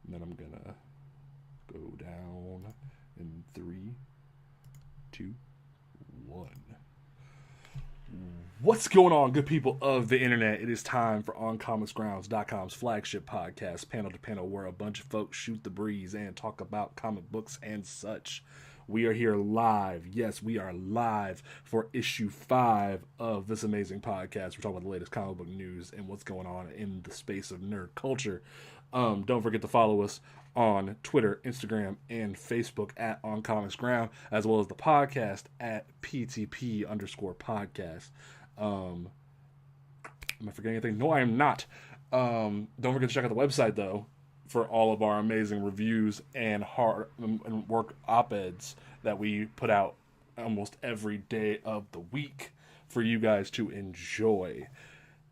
And then I'm gonna go down in 3, 2, 1. What's going on, good people of the internet? It is time for OnComicsGrounds.com's flagship podcast, panel to panel, where a bunch of folks shoot the breeze and talk about comic books and such. We are here live. Yes, we are live for issue 5 of this amazing podcast. We're talking about the latest comic book news and what's going on in the space of nerd culture. Don't forget to follow us on Twitter, Instagram, and Facebook at On Comics Ground, as well as the podcast at PTP_podcast. Am I forgetting anything? No, I am not. Don't forget to check out the website, though, for all of our amazing reviews and hard and work op-eds that we put out almost every day of the week for you guys to enjoy.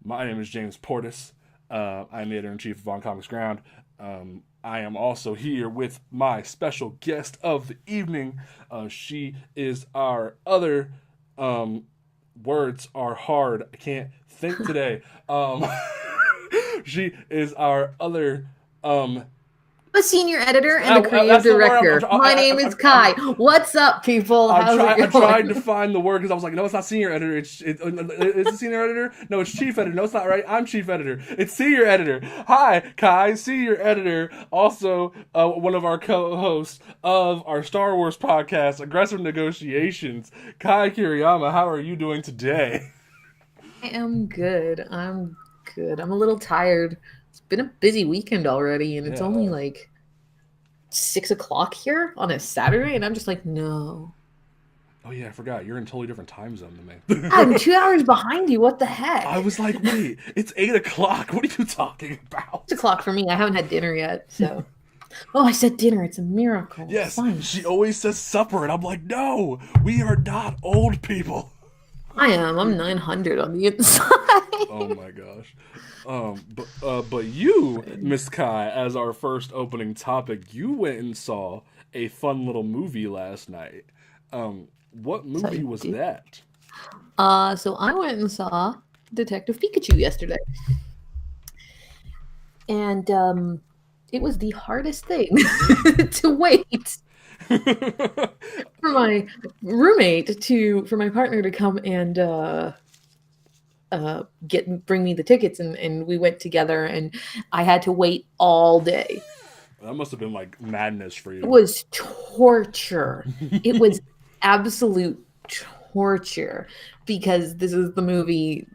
My name is James Portis. I'm the editor-in-chief of On Comics Ground. I am also here with my special guest of the evening. She is our other... words are hard. I can't think today. She is our other... a senior editor and a creative director. My name is Kai. What's up, people? I tried to find the word because I was like, no, it's not senior editor. It's a senior editor? No, it's chief editor. No, it's not right. I'm chief editor. It's senior editor. Hi, Kai, senior editor. Also, one of our co-hosts of our Star Wars podcast, Aggressive Negotiations. Kai Kiriyama, how are you doing today? I am good. I'm a little tired. It's been a busy weekend already, and it's only like 6 o'clock here on a Saturday, and I'm just like, no. Oh yeah, I forgot. You're in a totally different time zone than me. I'm 2 hours behind you. What the heck? I was like, wait, it's 8 o'clock. What are you talking about? 6 o'clock for me. I haven't had dinner yet, so. Oh, I said dinner. It's a miracle. Yes, Fine. She always says supper, and I'm like, no, we are not old people. I am. I'm 900 on the inside. Oh my gosh. But you, Miss Kai, as our first opening topic, you went and saw a fun little movie last night. What movie was that? So I went and saw Detective Pikachu yesterday. And it was the hardest thing to wait for my roommate for my partner to come and bring me the tickets, and we went together, and I had to wait all day. That must have been like madness for you. It was torture. It was absolute torture, because this is the movie,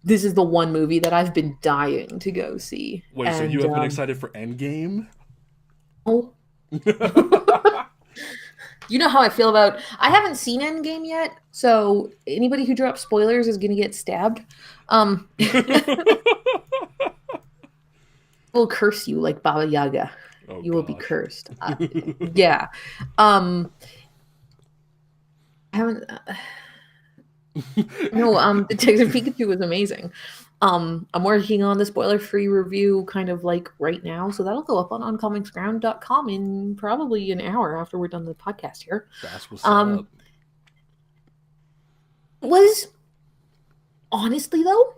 this is the one movie that I've been dying to go see. Wait, so you have been excited for Endgame? Oh. You know how I feel about... I haven't seen Endgame yet, so anybody who drops spoilers is going to get stabbed. Will curse you like Baba Yaga. Oh, you will be cursed. Yeah. I haven't... No, Detective Pikachu was amazing. I'm working on the spoiler-free review kind of like right now, so that'll go up on OnComicsGround.com in probably an hour after we're done the podcast here. That's what's up. Was honestly though,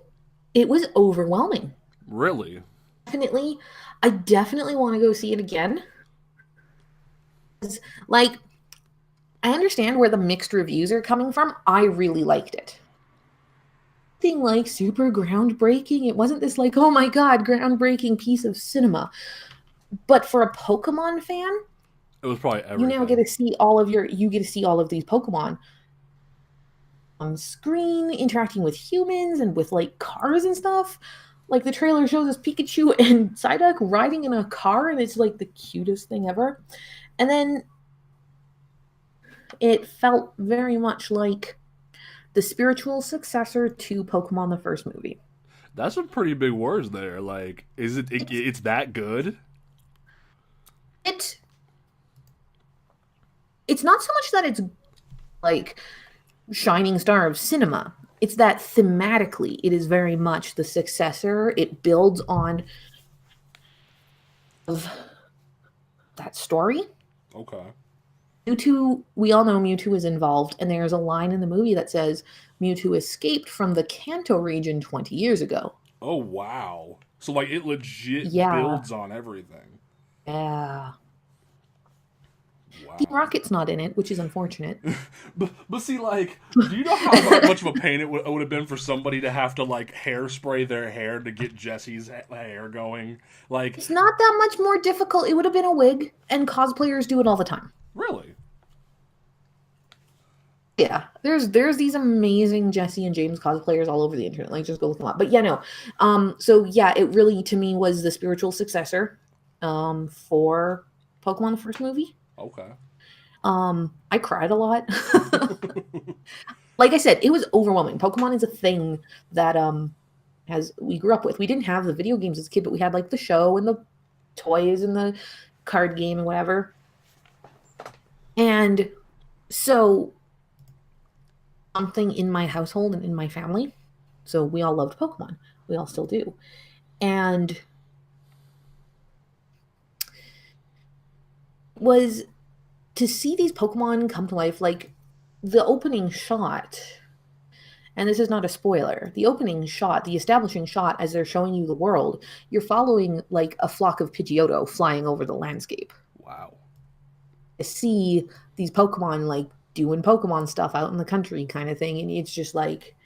it was overwhelming. Really? I definitely want to go see it again. Like, I understand where the mixed reviews are coming from. I really liked it. Thing like super groundbreaking. It wasn't this like, oh my god, groundbreaking piece of cinema. But for a Pokemon fan, it was probably everything. You now get to see all of these Pokemon on screen, interacting with humans and with like cars and stuff. Like the trailer shows us Pikachu and Psyduck riding in a car, and it's like the cutest thing ever. And then it felt very much like the spiritual successor to Pokemon the first movie. That's some pretty big words there. Like, it's that good? It's not so much that it's like shining star of cinema. It's that thematically it is very much the successor. It builds on of that story. Okay. Mewtwo, we all know Mewtwo is involved, and there's a line in the movie that says Mewtwo escaped from the Kanto region 20 years ago. Oh wow! So like it legit Yeah. builds on everything. Yeah. Team Wow. Rocket's not in it, which is unfortunate. But see, like, do you know how much of a pain it would have been for somebody to have to like hairspray their hair to get Jesse's hair going? Like, It's not that much more difficult. It would have been a wig, and cosplayers do it all the time. really? Yeah, there's these amazing Jesse and James cosplayers all over the internet. Like, just go look them up. But yeah, no. So yeah, it really to me was the spiritual successor, for Pokemon the first movie. Okay. I cried a lot. Like I said, it was overwhelming. Pokemon is a thing that as we grew up with. We didn't have the video games as a kid, but we had like the show and the toys and the card game and whatever. And so something in my household and in my family. So we all loved Pokemon. We all still do. And was to see these Pokemon come to life, like the opening shot, and this is not a spoiler, the opening shot, the establishing shot as they're showing you the world, you're following like a flock of Pidgeotto flying over the landscape. Wow. To see these Pokemon like doing Pokemon stuff out in the country kind of thing, and it's just like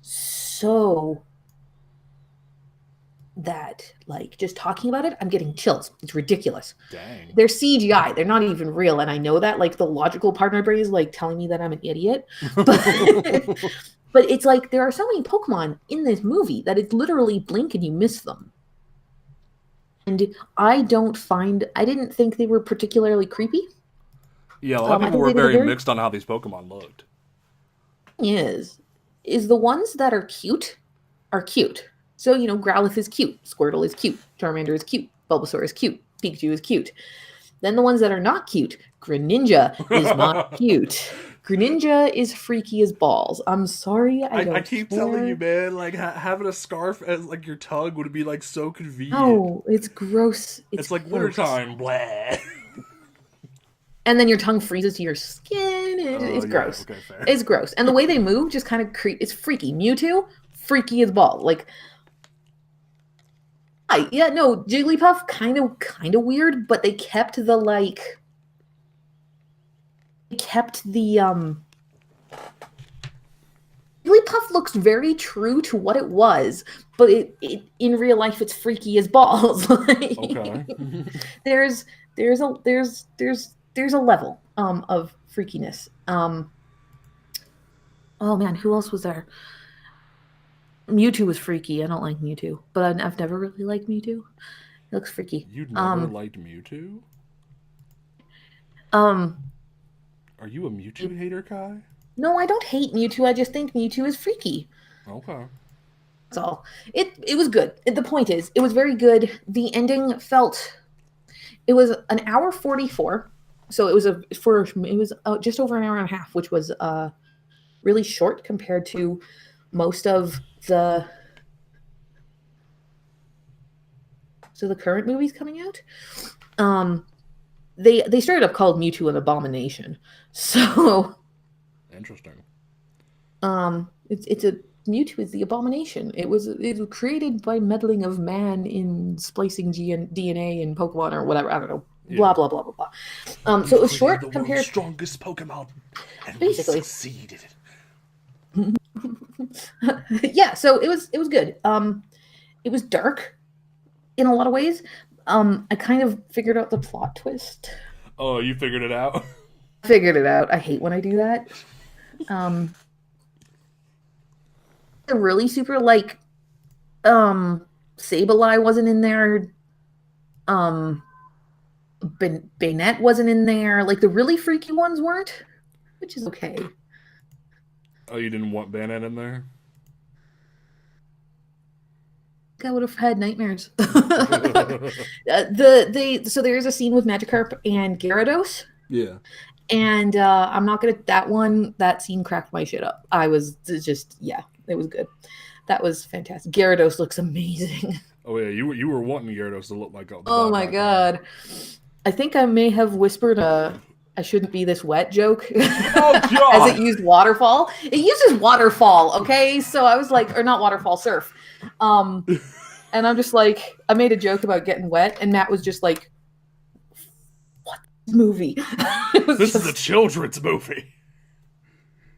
so that like just talking about it, I'm getting chills. It's ridiculous. Dang. They're CGI. They're not even real, and I know that. Like the logical part of my brain is like telling me that I'm an idiot, but but it's like there are so many Pokemon in this movie that it's literally blink and you miss them. And I didn't think they were particularly creepy. Yeah, a lot of people were very mixed on how these Pokemon looked. Is the ones that are cute are cute. So, you know, Growlithe is cute, Squirtle is cute, Charmander is cute, Bulbasaur is cute, Pikachu is cute. Then the ones that are not cute, Greninja is not cute. Greninja is freaky as balls. I'm sorry, I keep telling you, man, like having a scarf as like your tongue would be like so convenient. Oh, it's gross. It's like wintertime, blah. And then your tongue freezes to your skin. It's gross. Okay, fair. It's gross. And the way they move just kind of it's freaky. Mewtwo, freaky as balls. Like, yeah, no, Jigglypuff, kind of weird, but they kept the Jigglypuff looks very true to what it was, but it in real life it's freaky as balls. Like, okay. there's a level of freakiness. Oh man, who else was there? Mewtwo was freaky. I don't like Mewtwo, but I've never really liked Mewtwo. It looks freaky. You'd never liked Mewtwo? Are you a Mewtwo hater, Kai? No, I don't hate Mewtwo. I just think Mewtwo is freaky. Okay. That's all. It was good. The point is, it was very good. The ending it was an hour 44. So it was just over an hour and a half, which was really short compared to most of the current movies coming out. They started up called Mewtwo an Abomination. So interesting. It's a Mewtwo is the Abomination. It was created by meddling of man in splicing DNA in Pokemon or whatever. I don't know. Yeah. Blah blah blah blah blah. So it was short compared. Strongest Pokemon, and basically we succeeded. Yeah, so it was good. It was dark in a lot of ways. I kind of figured out the plot twist. Oh, you figured it out? I figured it out. I hate when I do that. Really super like Sableye wasn't in there. Banette wasn't in there. Like the really freaky ones weren't, which is okay. Oh, you didn't want Banette in there? I would have had nightmares. So there's a scene with Magikarp and Gyarados. Yeah. And I'm not gonna that scene cracked my shit up. I was just it was good. That was fantastic. Gyarados looks amazing. Oh yeah, you were wanting Gyarados to look like oh my god. I think I may have whispered I shouldn't be this wet joke. Oh, God. As it used waterfall. It uses waterfall, okay? So I was like, or not waterfall, surf. And I'm just like, I made a joke about getting wet, and Matt was just like, "What movie?" This is a children's movie.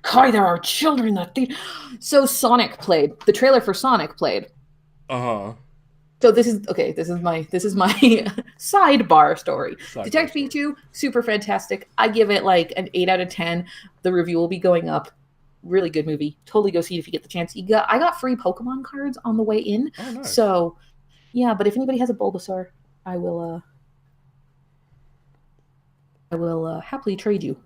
Kai, there are children in that theater. So Sonic played. The trailer for Sonic played. Uh-huh. So this is my sidebar story. Detective Pikachu, super fantastic. I give it like an 8 out of 10. The review will be going up. Really good movie. Totally go see it if you get the chance. I got free Pokemon cards on the way in. Oh, nice. So yeah, but if anybody has a Bulbasaur, I will happily trade you.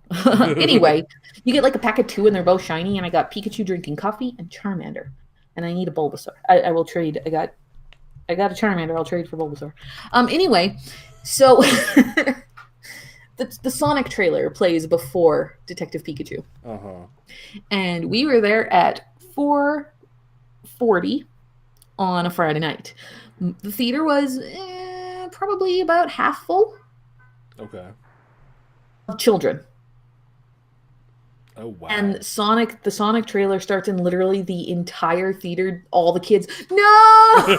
Anyway, you get like a pack of 2 and they're both shiny, and I got Pikachu drinking coffee and Charmander. And I need a Bulbasaur. I will trade. I got a Charmander. I'll trade for Bulbasaur. Anyway, so the Sonic trailer plays before Detective Pikachu. Uh-huh. And we were there at 4:40 on a Friday night. The theater was probably about half full. Okay. Of children. Oh, wow. And the Sonic trailer starts, and literally the entire theater, all the kids, no!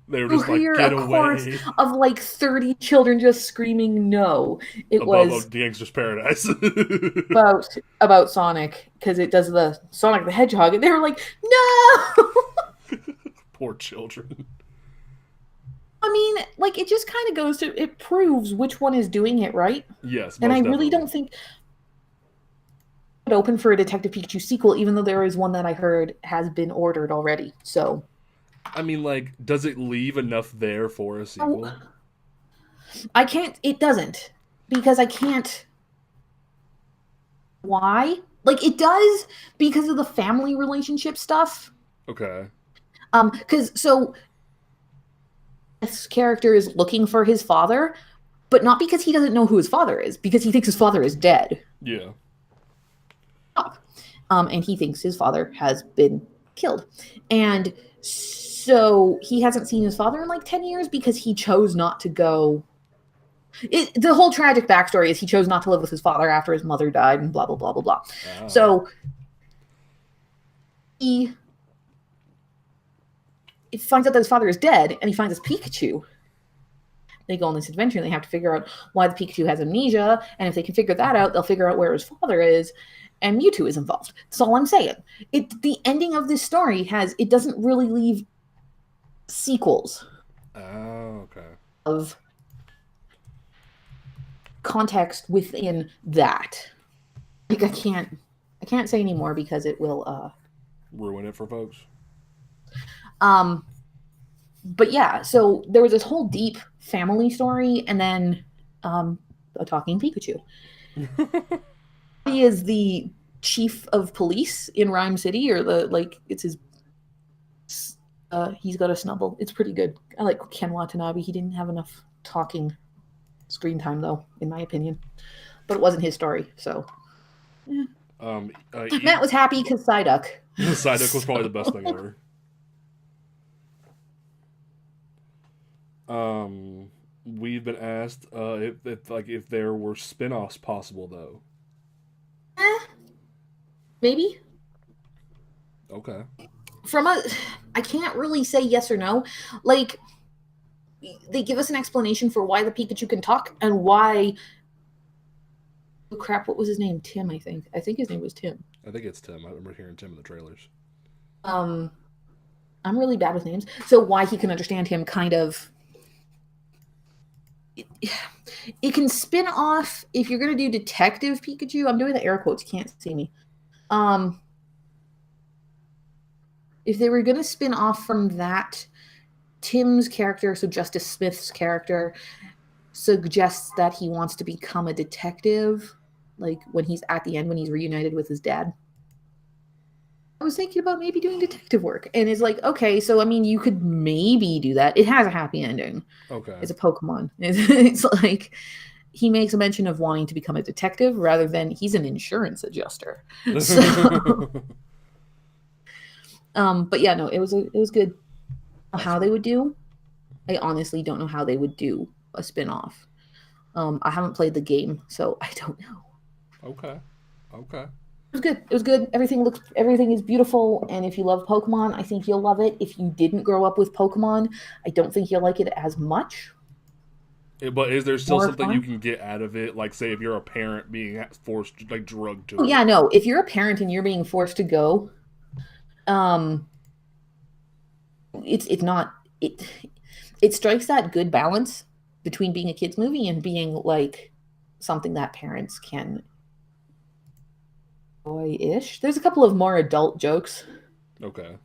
They were just like, get away. Chorus of like 30 children just screaming no. It was the Gangster's Paradise. about Sonic, because it does the Sonic the Hedgehog, and they were like, no! Poor children. I mean, like, it just kind of goes to, it proves which one is doing it right. Yes, and I definitely. really don't think it open for a Detective Pikachu sequel, even though there is one that I heard has been ordered already. So, I mean, like, does it leave enough there for a sequel? I can't. It doesn't, because I can't. Why? Like, it does because of the family relationship stuff. Okay. Because this character is looking for his father, but not because he doesn't know who his father is, because he thinks his father is dead. Yeah. And he thinks his father has been killed. And so he hasn't seen his father in like 10 years because he chose not to go. The whole tragic backstory is he chose not to live with his father after his mother died, and blah, blah, blah, blah, blah. Oh. So he finds out that his father is dead, and he finds his Pikachu. They go on this adventure, and they have to figure out why the Pikachu has amnesia, and if they can figure that out, they'll figure out where his father is, and Mewtwo is involved. That's all I'm saying. The ending of this story it doesn't really leave sequels. Oh, okay. Of context within that. Like, I can't say anymore because it will ruin it for folks. But yeah, so there was this whole deep family story, and then a talking Pikachu. He is the chief of police in Rhyme City, or it's his. He's got a snubble. It's pretty good. I like Ken Watanabe. He didn't have enough talking screen time, though, in my opinion. But it wasn't his story, so. Yeah. Matt was happy because Psyduck. Psyduck was probably the best thing ever. We've been asked if there were spin-offs possible, though. Maybe. Okay. I can't really say yes or no. Like, they give us an explanation for why the Pikachu can talk and why. Oh crap! What was his name? Tim, I think. I think his name was Tim. I think it's Tim. I remember hearing Tim in the trailers. I'm really bad with names. So why he can understand him, kind of. It can spin off if you're gonna do Detective Pikachu. I'm doing the air quotes. You can't see me. If they were gonna spin off from that, Tim's character, so Justice Smith's character, suggests that he wants to become a detective, like when he's at the end, when he's reunited with his dad. I was thinking about maybe doing detective work, and it's like, okay, so I mean, you could maybe do that. It has a happy ending. Okay. It's a Pokemon. It's like he makes a mention of wanting to become a detective rather than he's an insurance adjuster. So, but yeah, no, it was good. How they would do, I honestly don't know how they would do a spin-off. I haven't played the game, so I don't know. Okay. It was good. It was good. Everything is beautiful, and if you love Pokemon, I think you'll love it. If you didn't grow up with Pokemon, I don't think you'll like it as much. But is there still More something you fun. can get out of it? Like, say, if you're a parent being forced, like, drugged Oh to yeah, it. no. If you're a parent and you're being forced to go, um, it's not it. It strikes that good balance between being a kids movie and being like something that parents can enjoy-ish. There's a couple of more adult jokes. Okay.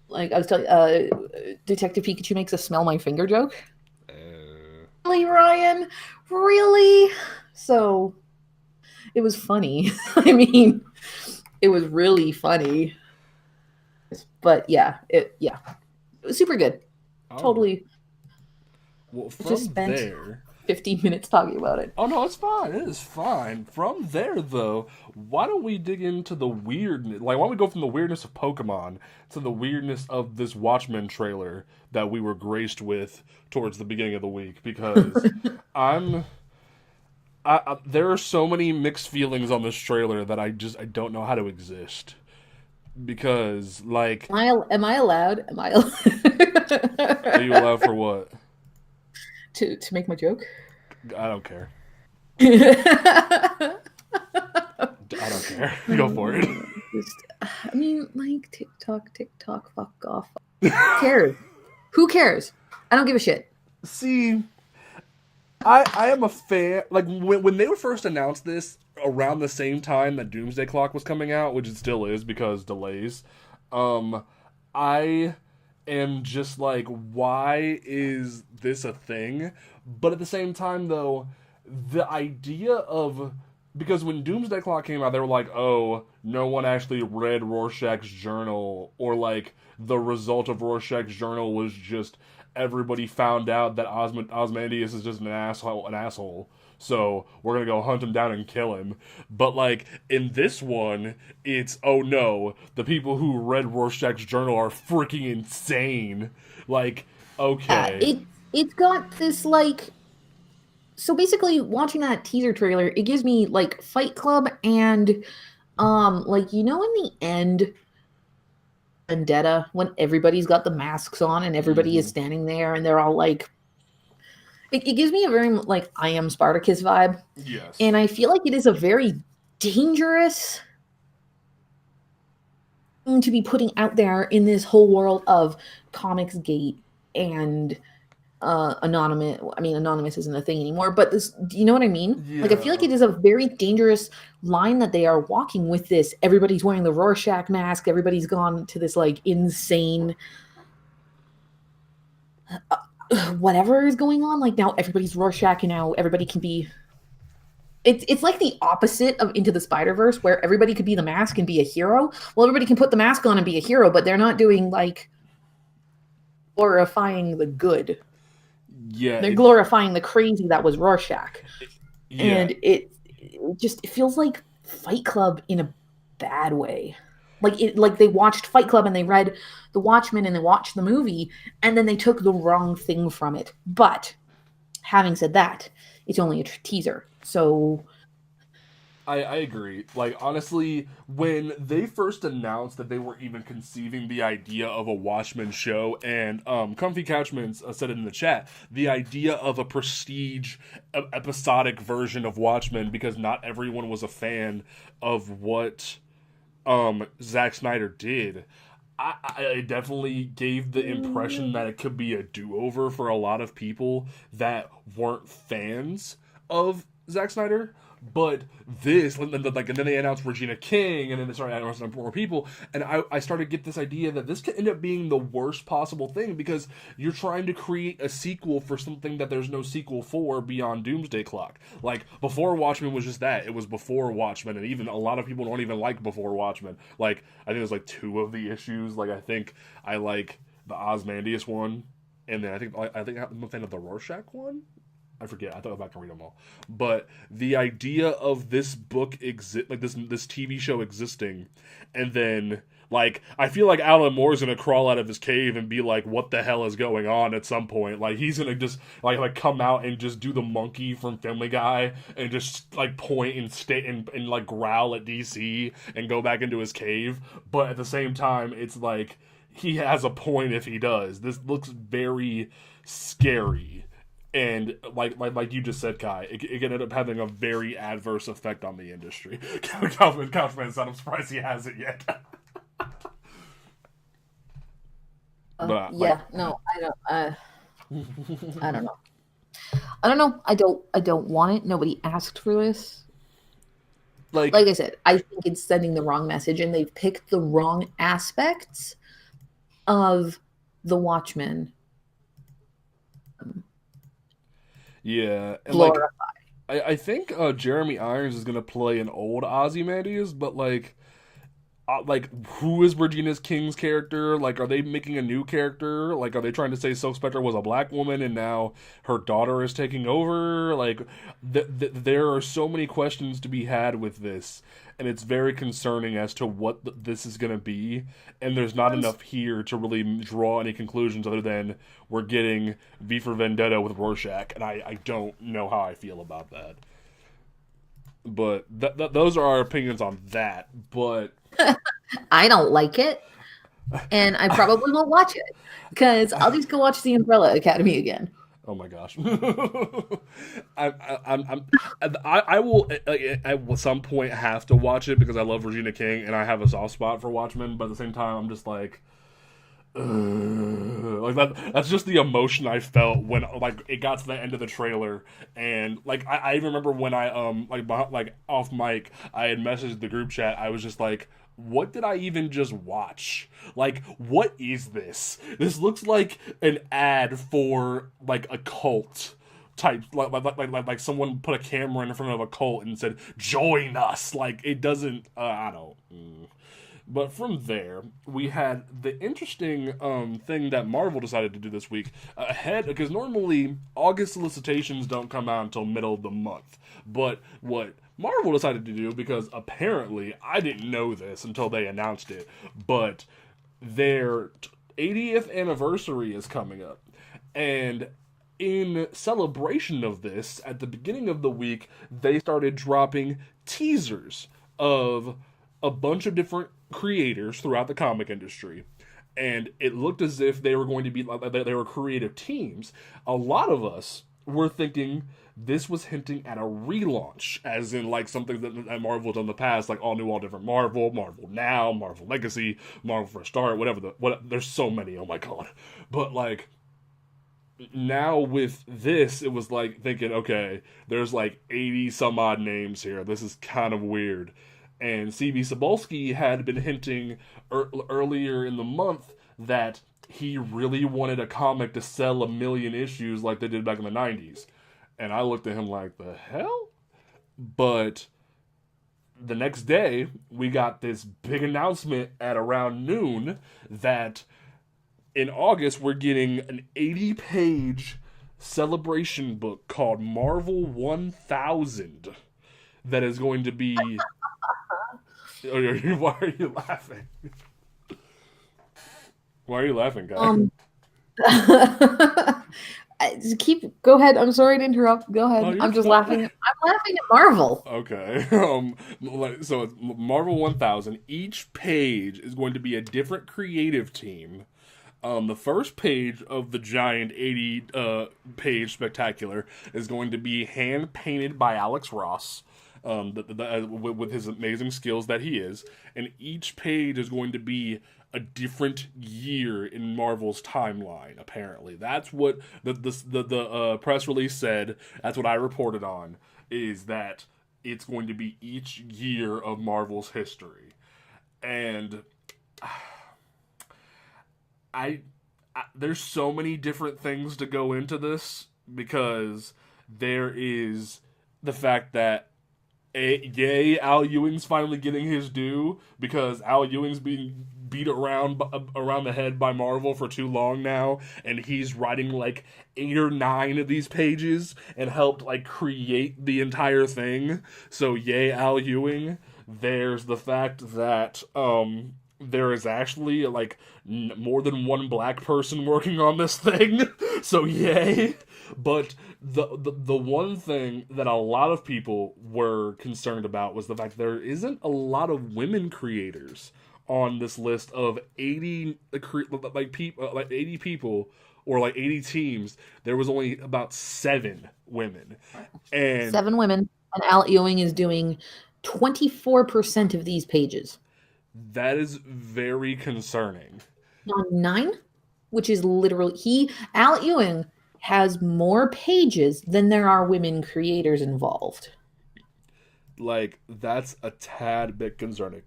Like I was telling, Detective Pikachu makes a smell my finger joke. Uh, Really, Ryan? Really? So it was funny. I mean, it was really funny. But yeah, it was super good. all right. Totally. Well, Just from spent there. 15 minutes talking about it. Oh no, it's fine. It is fine. From there, though, why don't we dig into the weirdness? Like, why don't we go from the weirdness of Pokemon to the weirdness of this Watchmen trailer that we were graced with towards the beginning of the week? Because I'm, there are so many mixed feelings on this trailer that I don't know how to exist. Because like, Am I allowed? Am I allowed are you allowed for what? to make my joke? I don't care. Just, I don't care. Go for it. I mean, like TikTok, fuck off. Who cares? Who cares? I don't give a shit. See, I am a fan. Like when they were first announced this around the same time that Doomsday Clock was coming out, which it still is because delays. Um, I am just like, why is this a thing? But at the same time, though, the idea of because when Doomsday Clock came out, they were like, "Oh, no one actually read Rorschach's journal," or like the result of Rorschach's journal was just everybody found out that Osmandius is just an asshole. So we're gonna go hunt him down and kill him. But like in this one, it's oh no, the people who read Rorschach's journal are freaking insane. Like okay, It's got this like so basically watching that teaser trailer, it gives me like Fight Club and like in the end Vendetta when everybody's got the masks on and everybody is mm-hmm. standing there and they're all like it gives me a very like I am Spartacus vibe. And Yes, I feel like it is a very dangerous thing to be putting out there in this whole world of Comics Gate and anonymous. I mean, anonymous isn't a thing anymore, but this, do you know what I mean? Like, I feel like yeah. it is a very dangerous line that they are walking with this. Everybody's wearing the Rorschach mask. Everybody's gone to this like insane whatever is going on. Like now everybody's Rorschach and now everybody can be. It's like the opposite of Into the Spider-Verse, where everybody could be the mask and be a hero. Well, everybody can put the mask on and be a hero, but they're not doing like glorifying the good. Yeah, They're glorifying the crazy that was Rorschach. yeah. And it feels like Fight Club in a bad way. Like they watched Fight Club and they read The Watchmen and they watched the movie and then they took the wrong thing from it. But having said that, it's only a teaser. So I agree. Like honestly, when they first announced that they were even conceiving the idea of a Watchmen show, and Comfy Couchman said it in the chat, the idea of a prestige episodic version of Watchmen, because not everyone was a fan of what Zack Snyder did. I definitely gave the impression that it could be a do-over for a lot of people that weren't fans of Zack Snyder. But this, and then they announced Regina King, and then they started announcing more people, and I started to get this idea that this could end up being the worst possible thing because you're trying to create a sequel for something that there's no sequel for beyond Doomsday Clock. Like before Watchmen was just that; it was before Watchmen, and even a lot of people don't even like before Watchmen. Like I think there's like two of the issues. Like I think I like the Osmandius one, and then I think I'm a fan of the Rorschach one. I forget. I thought I was about to read them all. But the idea of this book exist, like this TV show existing, and then Like, I feel like Alan Moore's gonna crawl out of his cave and be like, "What the hell is going on?" at some point. Like, he's gonna just like come out and just do the monkey from Family Guy and just like point and stay and like growl at DC and go back into his cave. But at the same time, it's like he has a point if he does. This looks very scary. And like you just said, Kai, it can end up having a very adverse effect on the industry. Couchman said, "I'm surprised he hasn't yet." But yeah, no, I don't. I don't know. I don't know. I don't want it. Nobody asked for this. Like I said, I think it's sending the wrong message, and they've picked the wrong aspects of the Watchmen. Yeah, and like I think Jeremy Irons is gonna play an old Ozymandias, but like who is Regina King's character? Like, are they making a new character? Like, are they trying to say Silk Spectre was a black woman and now her daughter is taking over? Like, there are so many questions to be had with this, and it's very concerning as to what this is going to be. And there's not enough here to really draw any conclusions other than we're getting V for Vendetta with Rorschach, and I don't know how I feel about that. But those are our opinions on that. But I don't like it, and I probably won't watch it because I'll just go watch the Umbrella Academy again. Oh my gosh! I will at some point have to watch it because I love Regina King and I have a soft spot for Watchmen. But at the same time, I'm just like that. That's just the emotion I felt when like it got to the end of the trailer, and like I even remember when I like off mic I had messaged the group chat. I was just like, what did I even just watch? Like, what is this? This looks like an ad for like a cult type, like someone put a camera in front of a cult and said, "Join us." Like, it doesn't. I don't. But from there, we had the interesting thing that Marvel decided to do this week ahead, because normally August solicitations don't come out until middle of the month. But what Marvel decided to do, because apparently I didn't know this until they announced it, but their 80th anniversary is coming up. And in celebration of this, at the beginning of the week, they started dropping teasers of a bunch of different creators throughout the comic industry. And it looked as if they were going to be like they were creative teams. A lot of us were thinking this was hinting at a relaunch, as in like something that Marvel's done in the past, like all new, all different Marvel, Marvel Now, Marvel Legacy, Marvel Fresh Start, whatever. There's so many. Oh my god! But like now with this, it was like thinking, okay, there's like 80 some odd names here. This is kind of weird. And C.B. Cebulski had been hinting earlier in the month that he really wanted a comic to sell 1 million issues like they did back in the 90s. And I looked at him like, the hell? But the next day, we got this big announcement at around noon that in August, we're getting an 80-page celebration book called Marvel 1000 that is going to be... Why are you laughing? Why are you laughing, guys? Go ahead. I'm sorry to interrupt. Go ahead. I'm just laughing. I'm laughing at Marvel. Okay. So it's Marvel 1000. Each page is going to be a different creative team. The first page of the giant 80 page spectacular is going to be hand painted by Alex Ross. With his amazing skills that he is, and each page is going to be a different year in Marvel's timeline. Apparently, that's what the press release said. That's what I reported on. Is that it's going to be each year of Marvel's history, and I there's so many different things to go into this, because there is the fact that Al Ewing's finally getting his due, because Al Ewing's being beat around the head by Marvel for too long now, and he's writing like 8 or 9 of these pages and helped like create the entire thing. So yay, Al Ewing. There's the fact that there is actually like more than one black person working on this thing. So yay. But the one thing that a lot of people were concerned about was the fact that there isn't a lot of women creators on this list of 80 like 80 people or like 80 teams. There was only about 7 women. And 7 women, and Al Ewing is doing 24% of these pages. that is very concerning. On 9, which is literally Al Ewing has more pages than there are women creators involved. Like, that's a tad bit concerning.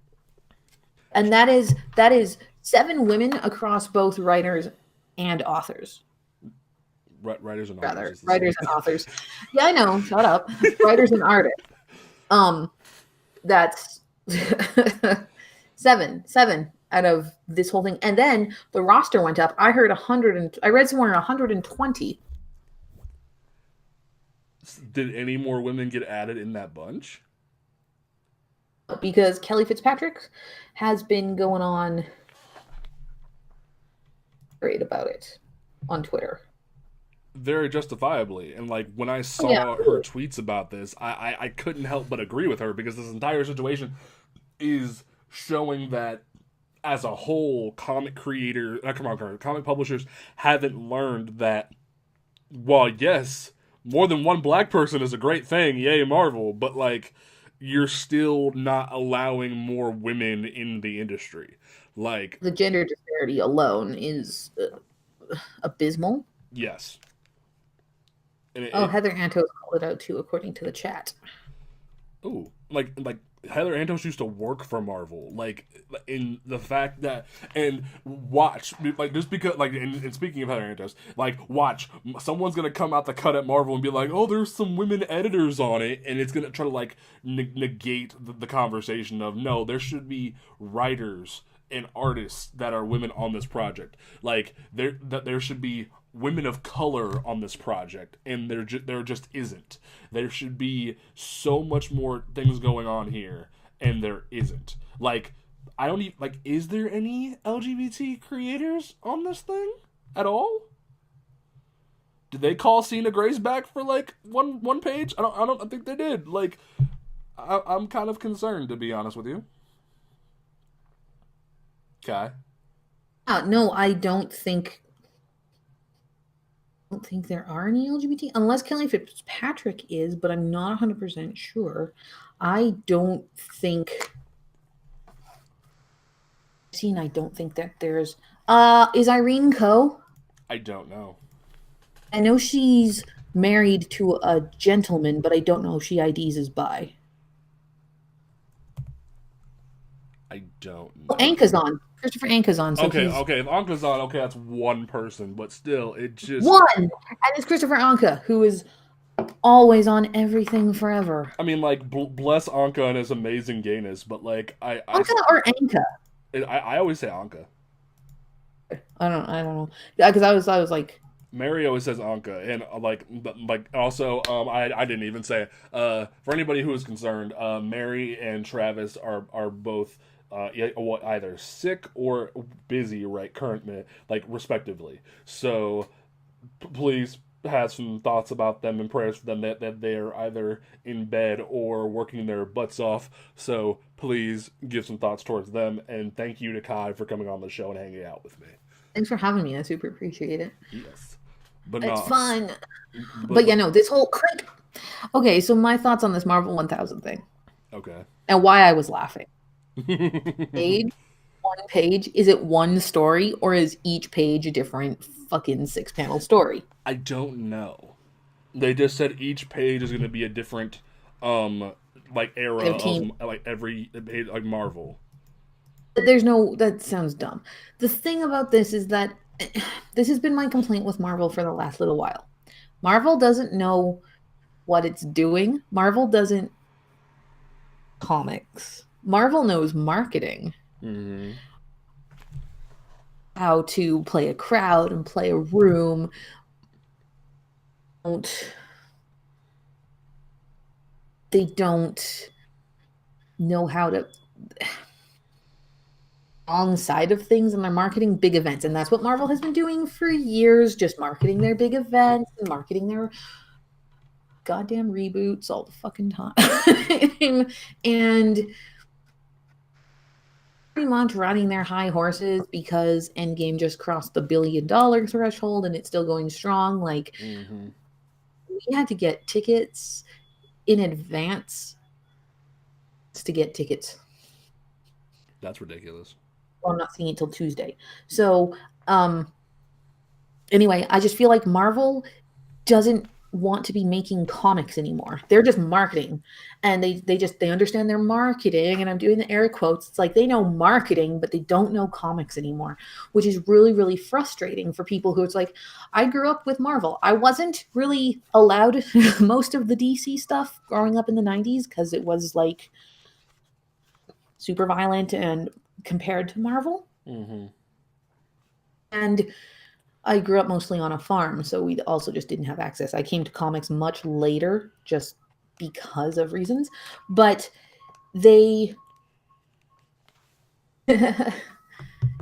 And that is 7 women across both writers and authors. Writers and Rather, authors. writers and authors. Yeah, I know. Shut up. Writers and artists. That's 7 out of this whole thing. And then the roster went up. I heard 100 and I read somewhere 120. Did any more women get added in that bunch? Because Kelly Fitzpatrick has been going on great about it on Twitter. Very justifiably. And like when I saw her tweets about this, I couldn't help but agree with her, because this entire situation is showing that as a whole, comic publishers haven't learned that, while yes, more than one black person is a great thing, yay Marvel, but like, you're still not allowing more women in the industry. Like, the gender disparity alone is abysmal. yes. Heather Antos called it out too, according to the chat. Oh, like Heather Antos used to work for Marvel. Like, in the fact that, and watch, like, just because, like, and speaking of Heather Antos, like, watch, someone's gonna come out the cut at Marvel and be like, oh, there's some women editors on it, and it's gonna try to like negate the conversation of, no, there should be writers and artists that are women on this project. Like, there should be women of color on this project, and there just isn't. There should be so much more things going on here, and there isn't. Like, I don't even, like, is there any LGBT creators on this thing at all? Did they call Cena Grace back for like one page? I don't think they did. Like, I'm kind of concerned, to be honest with you. Okay. No, I don't think there are any LGBT, unless Kelly Fitzpatrick is, but I'm not 100% sure. I don't think that there's is Irene Coe? I don't know. I know she's married to a gentleman, but I don't know if she IDs as bi. I don't know. Anka's on. Christopher Anka's on. So okay, if Anka's on, okay, that's one person, but still, it just... One! And it's Christopher Anka, who is always on everything forever. I mean, like, bless Anka and his amazing gayness, but, like, Anka or Anka? I always say Anka. I don't know. Yeah, because I was like... Mary always says Anka, and, like, also, I didn't even say it. For anybody who is concerned, Mary and Travis are both... either sick or busy currently, like, respectively. So please have some thoughts about them and prayers for them that they're either in bed or working their butts off. So please give some thoughts towards them, and thank you to Kai for coming on the show and hanging out with me. Thanks for having me. I super appreciate it. Yes. But it's fun. But yeah, no, this whole crick. Okay, so my thoughts on this Marvel 1000 thing. Okay. And why I was laughing. One page, is it one story, or is each page a different fucking 6-panel story? I don't know. They just said each page is going to be a different like era of like every page, like Marvel. That sounds dumb. The thing about this is that this has been my complaint with Marvel for the last little while. Marvel doesn't know what it's doing. Marvel doesn't comics. Marvel knows marketing. Mm-hmm. How to play a crowd and play a room. They don't know how to... wrong side of things, and they're marketing big events. And that's what Marvel has been doing for years, just marketing their big events and marketing their goddamn reboots all the fucking time. And pretty much riding their high horses because Endgame just crossed the $1 billion threshold and it's still going strong. Like, we had to get tickets in advance to get tickets. That's ridiculous. Well, I'm not seeing it till Tuesday. So, anyway, I just feel like Marvel doesn't want to be making comics anymore. They're just marketing, and they understand their marketing, and I'm doing the air quotes. It's like they know marketing, but they don't know comics anymore, which is really, really frustrating for people who it's like, I grew up with Marvel. I wasn't really allowed most of the DC stuff growing up in the 90s because it was like super violent and compared to Marvel. And I grew up mostly on a farm, so we also just didn't have access. I came to comics much later just because of reasons, but they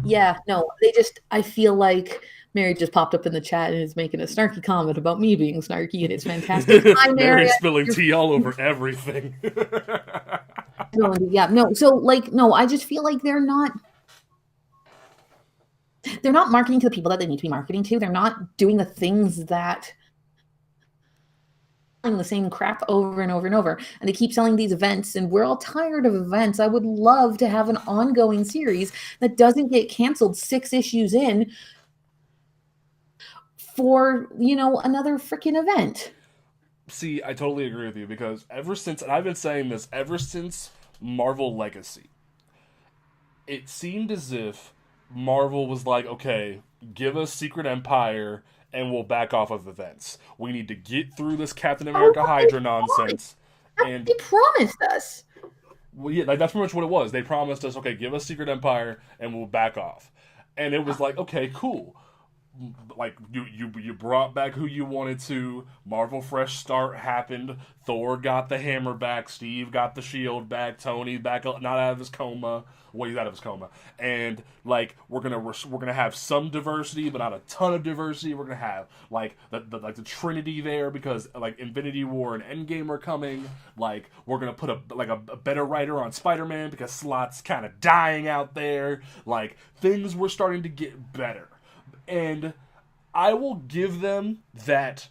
yeah, no, they just, I feel like Mary just popped up in the chat and is making a snarky comment about me being snarky, and it's fantastic. Hi, Mary. Mary's spilling tea all over everything. Yeah, no, so like, no, I just feel like they're not marketing to the people that they need to be marketing to. They're not doing the things that selling the same crap over and over and over. And they keep selling these events, and we're all tired of events. I would love to have an ongoing series that doesn't get canceled 6 issues in for, another freaking event. See, I totally agree with you because ever since, and I've been saying this ever since Marvel Legacy, it seemed as if Marvel was like, okay, give us Secret Empire and we'll back off of events. We need to get through this Captain America Hydra nonsense. And they promised us. Well, yeah, that's pretty much what it was. They promised us, okay, give us Secret Empire and we'll back off. And it was like, okay, cool. Like you brought back who you wanted to. Marvel Fresh Start happened. Thor got the hammer back. Steve got the shield back. Tony back, not out of his coma. Well, he's out of his coma. And like we're gonna have some diversity, but not a ton of diversity. We're gonna have like the Trinity there because like Infinity War and Endgame are coming. Like we're gonna put a better writer on Spider-Man because Slot's kind of dying out there. Like things were starting to get better. And I will give them that,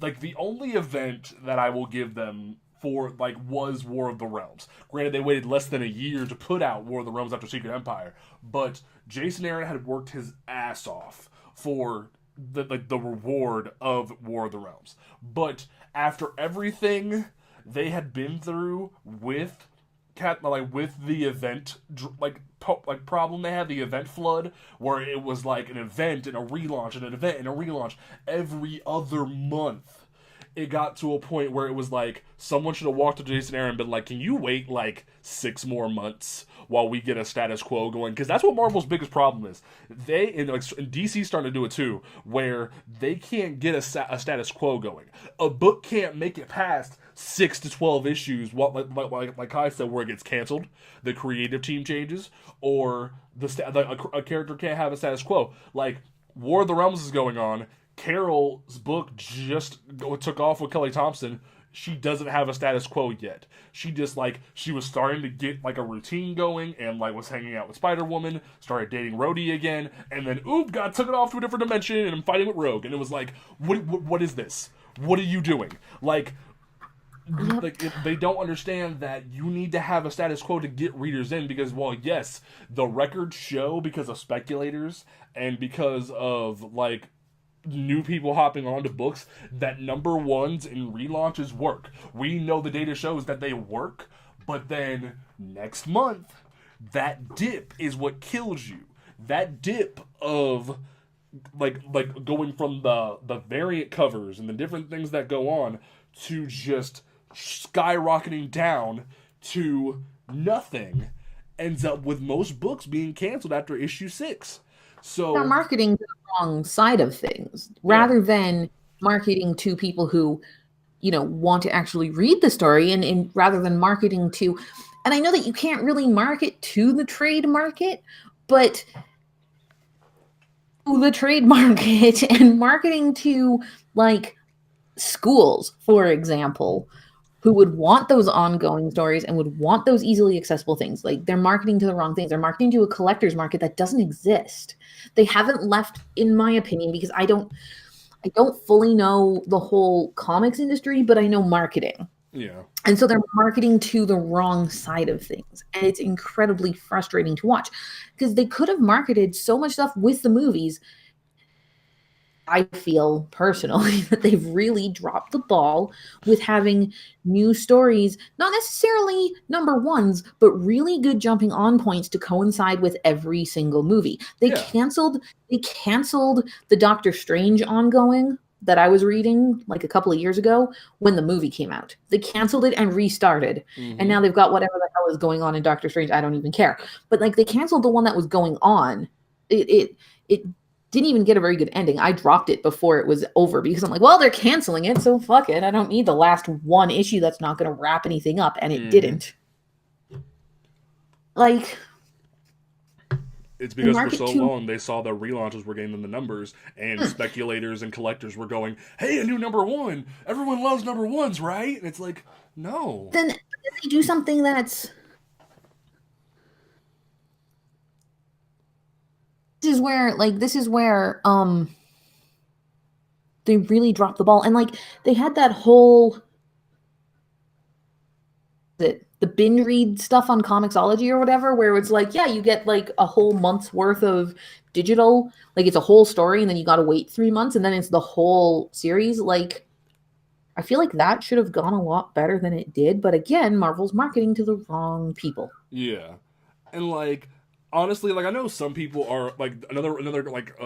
like, the only event that I will give them for, like, was War of the Realms. Granted, they waited less than a year to put out War of the Realms after Secret Empire, but Jason Aaron had worked his ass off for the reward of War of the Realms. But after everything they had been through with the event problem they had, the event flood, where it was like an event and a relaunch and an event and a relaunch every other month. It got to a point where it was like someone should have walked to Jason Aaron and been like, can you wait like 6 more months while we get a status quo going? Because that's what Marvel's biggest problem is. And DC starting to do it too, where they can't get a status quo going. A book can't make it past 6 to 12 issues, like Kai said, where it gets canceled, the creative team changes, or a character can't have a status quo. Like, War of the Realms is going on, Carol's book just took off with Kelly Thompson. She doesn't have a status quo yet. She just, she was starting to get, a routine going and, was hanging out with Spider-Woman, started dating Rhodey again, and then, took it off to a different dimension, and I'm fighting with Rogue. And it was like, what is this? What are you doing? They don't understand that you need to have a status quo to get readers in because, well, yes, the records show because of speculators and because of, new people hopping onto books that number ones and relaunches work. We know the data shows that they work, but then next month, that dip is what kills you. That dip of going from the variant covers and the different things that go on to just skyrocketing down to nothing ends up with most books being canceled after issue 6. So they're marketing to the wrong side of things rather than marketing to people who, want to actually read the story and rather than marketing to, and I know that you can't really market to the trade market, But the trade market and marketing to like schools, for example, who would want those ongoing stories and would want those easily accessible things. Like they're marketing to the wrong things. They're marketing to a collector's market that doesn't exist. They haven't left, in my opinion, because I don't fully know the whole comics industry, but I know marketing. Yeah. And so they're marketing to the wrong side of things. And it's incredibly frustrating to watch because they could have marketed so much stuff with the movies. I feel personally that they've really dropped the ball with having new stories, not necessarily number ones, but really good jumping on points to coincide with every single movie. They canceled the Doctor Strange ongoing that I was reading like a couple of years ago when the movie came out. They canceled it and restarted. And now they've got whatever the hell is going on in Doctor Strange. I don't even care. But like they canceled the one that was going on. It didn't even get a very good ending. I dropped it before it was over because I'm like, well, they're canceling it, so fuck it. I don't need the last one issue that's not going to wrap anything up, and it didn't. Like, it's because for so long they saw the relaunches were getting them the numbers, and speculators and collectors were going, hey, a new number one. Everyone loves number ones, right? And it's like, no. Then they do something that's... This is where they really dropped the ball. And like they had that whole the binge read stuff on Comixology or whatever, where it's like, yeah, you get like a whole month's worth of digital, like it's a whole story, and then you got to wait 3 months, and then it's the whole series. Like, I feel like that should have gone a lot better than it did. But again, Marvel's marketing to the wrong people. Yeah, and like honestly, like I know some people are like another like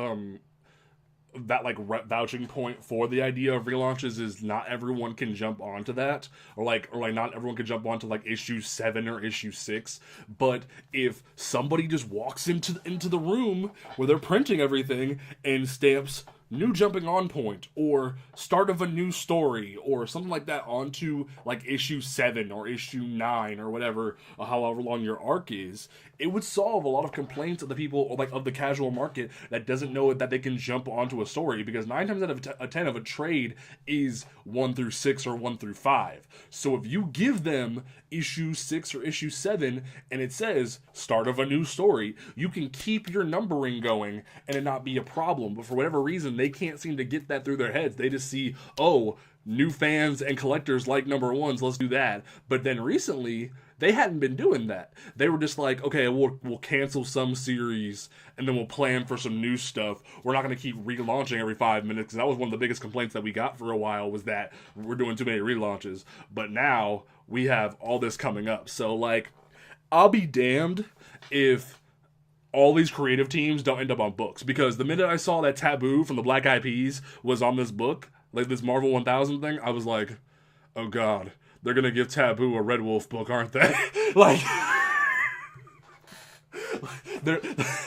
that like vouching point for the idea of relaunches is not everyone can jump onto that, or like not everyone can jump onto like issue 7 or issue 6. But if somebody just walks into the room where they're printing everything and stamps new jumping on point or start of a new story or something like that onto like issue 7 or issue 9 or whatever, however long your arc is, it would solve a lot of complaints of the people, or like of the casual market that doesn't know that they can jump onto a story, because 9 times out of 10 of a trade is 1 through 6 or 1 through 5. So if you give them issue 6 or issue 7 and it says start of a new story, you can keep your numbering going and it not be a problem. But for whatever reason, they can't seem to get that through their heads. They just see, oh, new fans and collectors like number ones, let's do that. But then recently, they hadn't been doing that. They were just like, okay, we'll cancel some series and then we'll plan for some new stuff. We're not going to keep relaunching every 5 minutes, because that was one of the biggest complaints that we got for a while, was that we're doing too many relaunches. But now we have all this coming up. So like, I'll be damned if all these creative teams don't end up on books, because the minute I saw that Taboo from the Black Eyed Peas was on this book, like this Marvel 1000 thing, I was like, oh god, they're gonna give Taboo a Red Wolf book, aren't they? Like,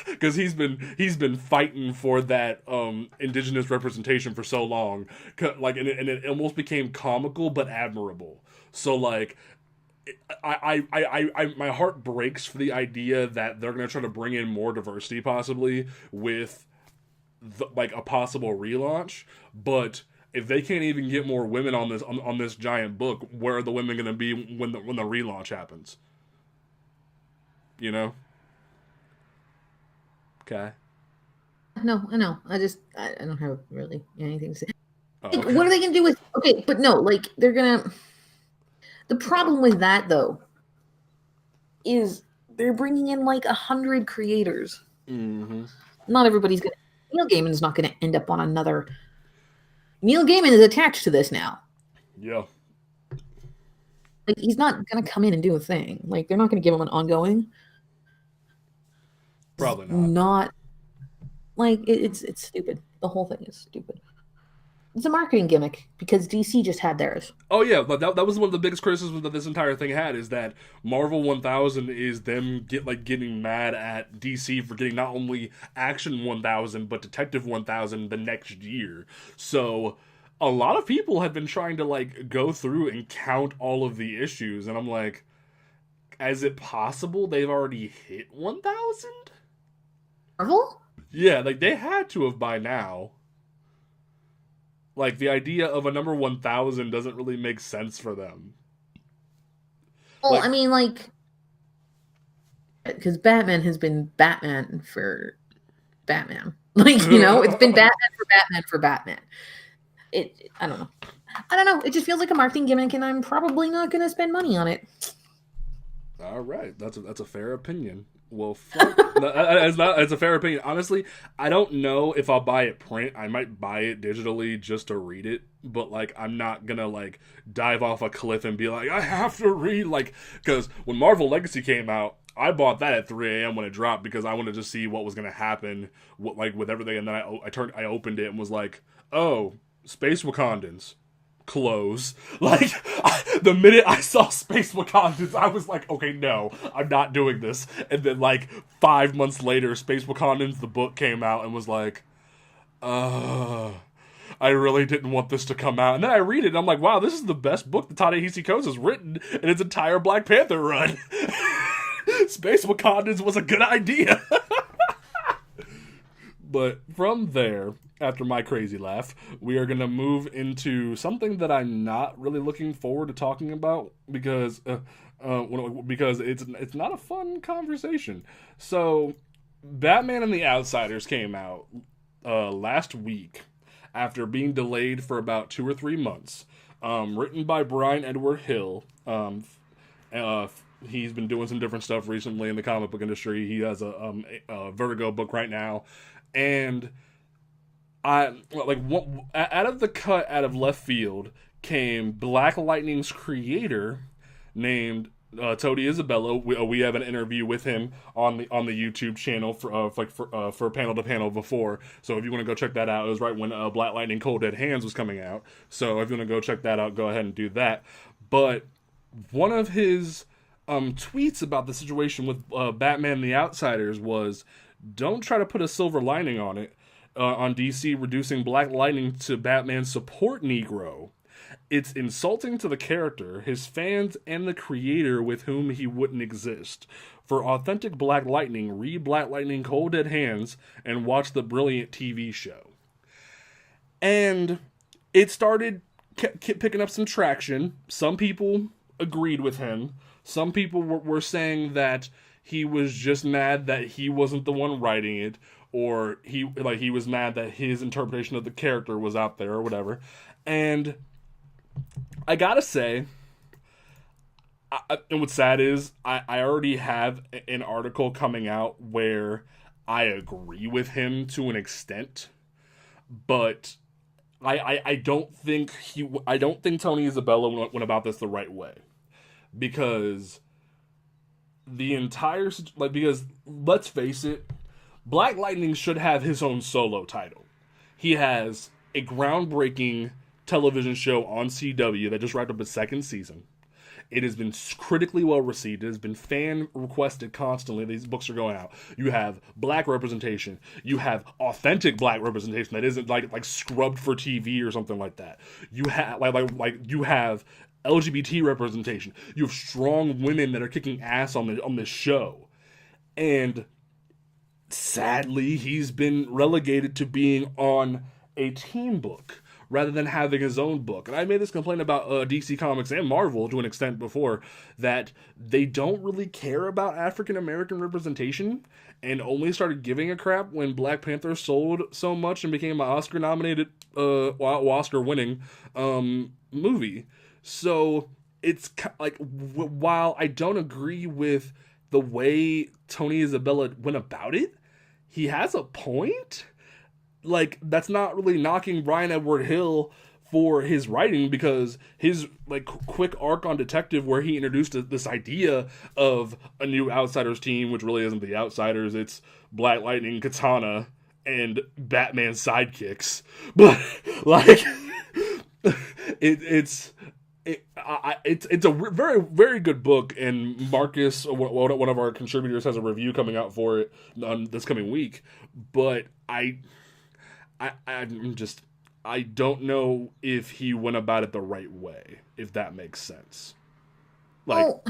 because he's been fighting for that indigenous representation for so long, like, and it almost became comical but admirable. So like, I my heart breaks for the idea that they're gonna try to bring in more diversity possibly with like a possible relaunch, but if they can't even get more women on this giant book, where are the women gonna be when the relaunch happens? You know? Okay. No, I know. I don't have really anything to say. Oh, okay. What are they gonna do with? Okay, but no, like they're gonna. The problem with that though is they're bringing in like 100 creators. Mm-hmm. Not everybody's gonna. Neil Gaiman is not gonna end up on another. Neil Gaiman is attached to this now. Yeah. Like, he's not gonna come in and do a thing. Like, they're not gonna give him an ongoing. Probably not. Not like it's stupid. The whole thing is stupid. It's a marketing gimmick because DC just had theirs. Oh yeah, but that was one of the biggest criticisms that this entire thing had, is that Marvel 1000 is them getting mad at DC for getting not only Action 1000 but Detective 1000 the next year. So a lot of people have been trying to like go through and count all of the issues, and I'm like, is it possible they've already hit 1000? Marvel? Yeah, like they had to have by now. Like the idea of a number 1000 doesn't really make sense for them. Well, I Like, mean, like, because Batman has been Batman for Batman. Like, it's been Batman for Batman for Batman. I don't know. I don't know. It just feels like a marketing gimmick, and I'm probably not going to spend money on it. all right, that's a fair opinion. Well, fuck. It's a fair opinion. Honestly, I don't know if I'll buy it print. I might buy it digitally just to read it, but like I'm not gonna like dive off a cliff and be like I have to read like because when Marvel Legacy came out, I bought that at 3 a.m. when it dropped because I wanted to see what was gonna happen, with everything, and then I opened it and was like, oh, Space Wakandans. Close. Like, the minute I saw Space Wakandans, I was like, okay, no, I'm not doing this. And then, like, 5 months later, Space Wakandans, the book, came out and was like, I really didn't want this to come out. And then I read it and I'm like, wow, this is the best book that Ta-Nehisi Coates has written in its entire Black Panther run. Space Wakandans was a good idea. But from there, after my crazy laugh, we are going to move into something that I'm not really looking forward to talking about because it's not a fun conversation. So, Batman and the Outsiders came out last week after being delayed for about 2 or 3 months. Written by Brian Edward Hill. He's been doing some different stuff recently in the comic book industry. He has a Vertigo book right now, and out of the cut, out of left field, came Black Lightning's creator, named Tony Isabella. We have an interview with him on the YouTube channel for Panel to Panel before. So if you want to go check that out, it was right when Black Lightning Cold Dead Hands was coming out. So if you want to go check that out, go ahead and do that. But one of his tweets about the situation with Batman and the Outsiders was, don't try to put a silver lining on it, on DC reducing Black Lightning to Batman's support Negro. It's insulting to the character, his fans, and the creator with whom he wouldn't exist. For authentic Black Lightning, read Black Lightning Cold Dead Hands and watch the brilliant TV show. And it started picking up some traction. Some people agreed with him. Some people were saying that he was just mad that he wasn't the one writing it, or he was mad that his interpretation of the character was out there or whatever. And I gotta say, and what's sad is I already have an article coming out where I agree with him to an extent, but I don't think Tony Isabella went about this the right way, because because let's face it, Black Lightning should have his own solo title. He has a groundbreaking television show on CW that just wrapped up its second season. It has been critically well received. It has been fan requested constantly. These books are going out. You have black representation. You have authentic black representation that isn't like scrubbed for TV or something like that. You have you have LGBT representation. You have strong women that are kicking ass on this show. And sadly, he's been relegated to being on a team book rather than having his own book. And I made this complaint about DC Comics and Marvel to an extent before, that they don't really care about African American representation, and only started giving a crap when Black Panther sold so much and became an Oscar-nominated, Oscar-winning movie. So it's like, while I don't agree with the way Tony Isabella went about it, he has a point. Like, that's not really knocking Brian Edward Hill for his writing, because his quick arc on Detective, where he introduced this idea of a new Outsiders team, which really isn't the Outsiders, it's Black Lightning, Katana, and Batman sidekicks. But it's a very, very good book, and Marcus, one of our contributors, has a review coming out for it this coming week. But I don't know if he went about it the right way, if that makes sense. Well,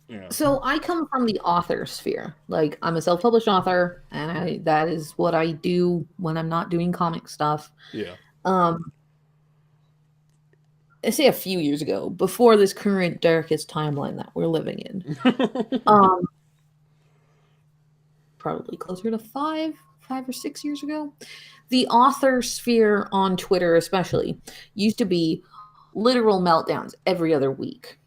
Yeah. So I come from the author sphere. Like, I'm a self-published author, and that is what I do when I'm not doing comic stuff. Yeah. I say a few years ago, before this current darkest timeline that we're living in. Probably closer to 5 or 6 years ago. The author sphere on Twitter, especially, used to be literal meltdowns every other week.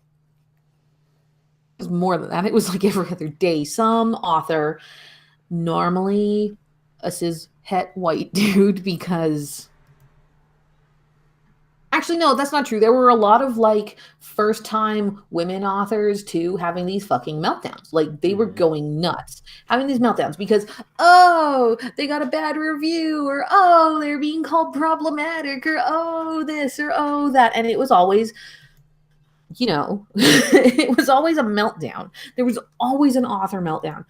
It was more than that. It was like every other day. Some author, normally a cis het white dude, because actually, no, that's not true. There were a lot of like first time women authors too having these fucking meltdowns. Like, they were going nuts having these meltdowns because, oh, they got a bad review, or oh, they're being called problematic, or oh, this, or oh, that. And it was always, it was always a meltdown. There was always an author meltdown.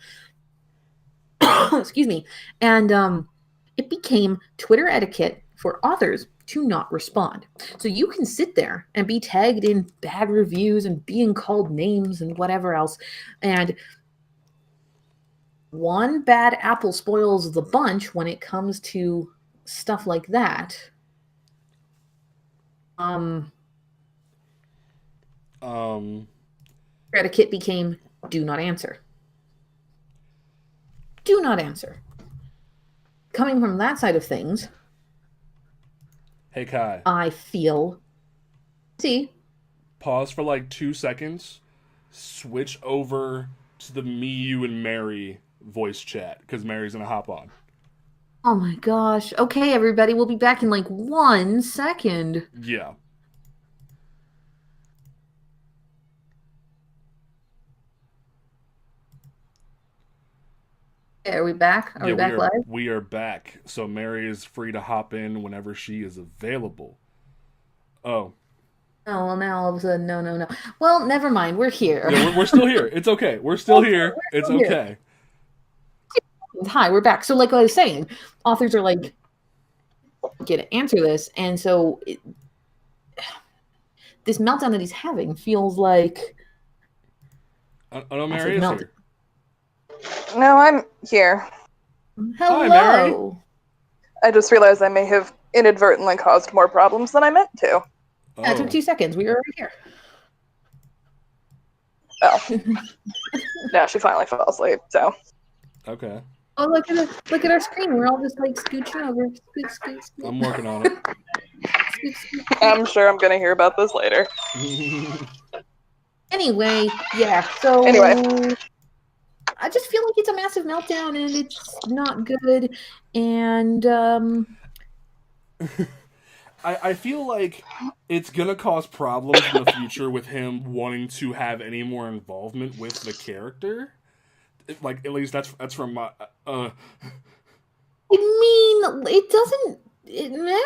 Excuse me. And it became Twitter etiquette for authors to not respond. So you can sit there and be tagged in bad reviews and being called names and whatever else. And one bad apple spoils the bunch when it comes to stuff like that. Etiquette became do not answer. Do not answer. Coming from that side of things, Hey, Kai. I feel. See? Pause for like 2 seconds. Switch over to the me, you, and Mary voice chat, because Mary's gonna hop on. Oh my gosh. Okay, everybody, we'll be back in like 1 second. Yeah. Are we back? Are we back live? We are back. So Mary is free to hop in whenever she is available. Oh. Oh, well, now all of a sudden, no. Well, never mind. We're here. Yeah, we're still here. It's okay. We're still here. It's okay. Hi, we're back. So, like I was saying, authors are like, get to answer this. And so this meltdown that he's having feels like... Oh, Mary is here. No, I'm here. Hello. Hi, Mary. I just realized I may have inadvertently caused more problems than I meant to. Oh. It took 2 seconds. We were already here. Oh. Yeah, she finally fell asleep, so. Okay. Oh, look at our screen. We're all just like scooching over. Scoot. I'm working on it. Scoot. I'm sure I'm going to hear about this later. Anyway, yeah, so... Anyway. I just feel like it's a massive meltdown and it's not good. And I feel like it's gonna cause problems in the future with him wanting to have any more involvement with the character. Like, at least that's from my. I mean, it doesn't. Meh.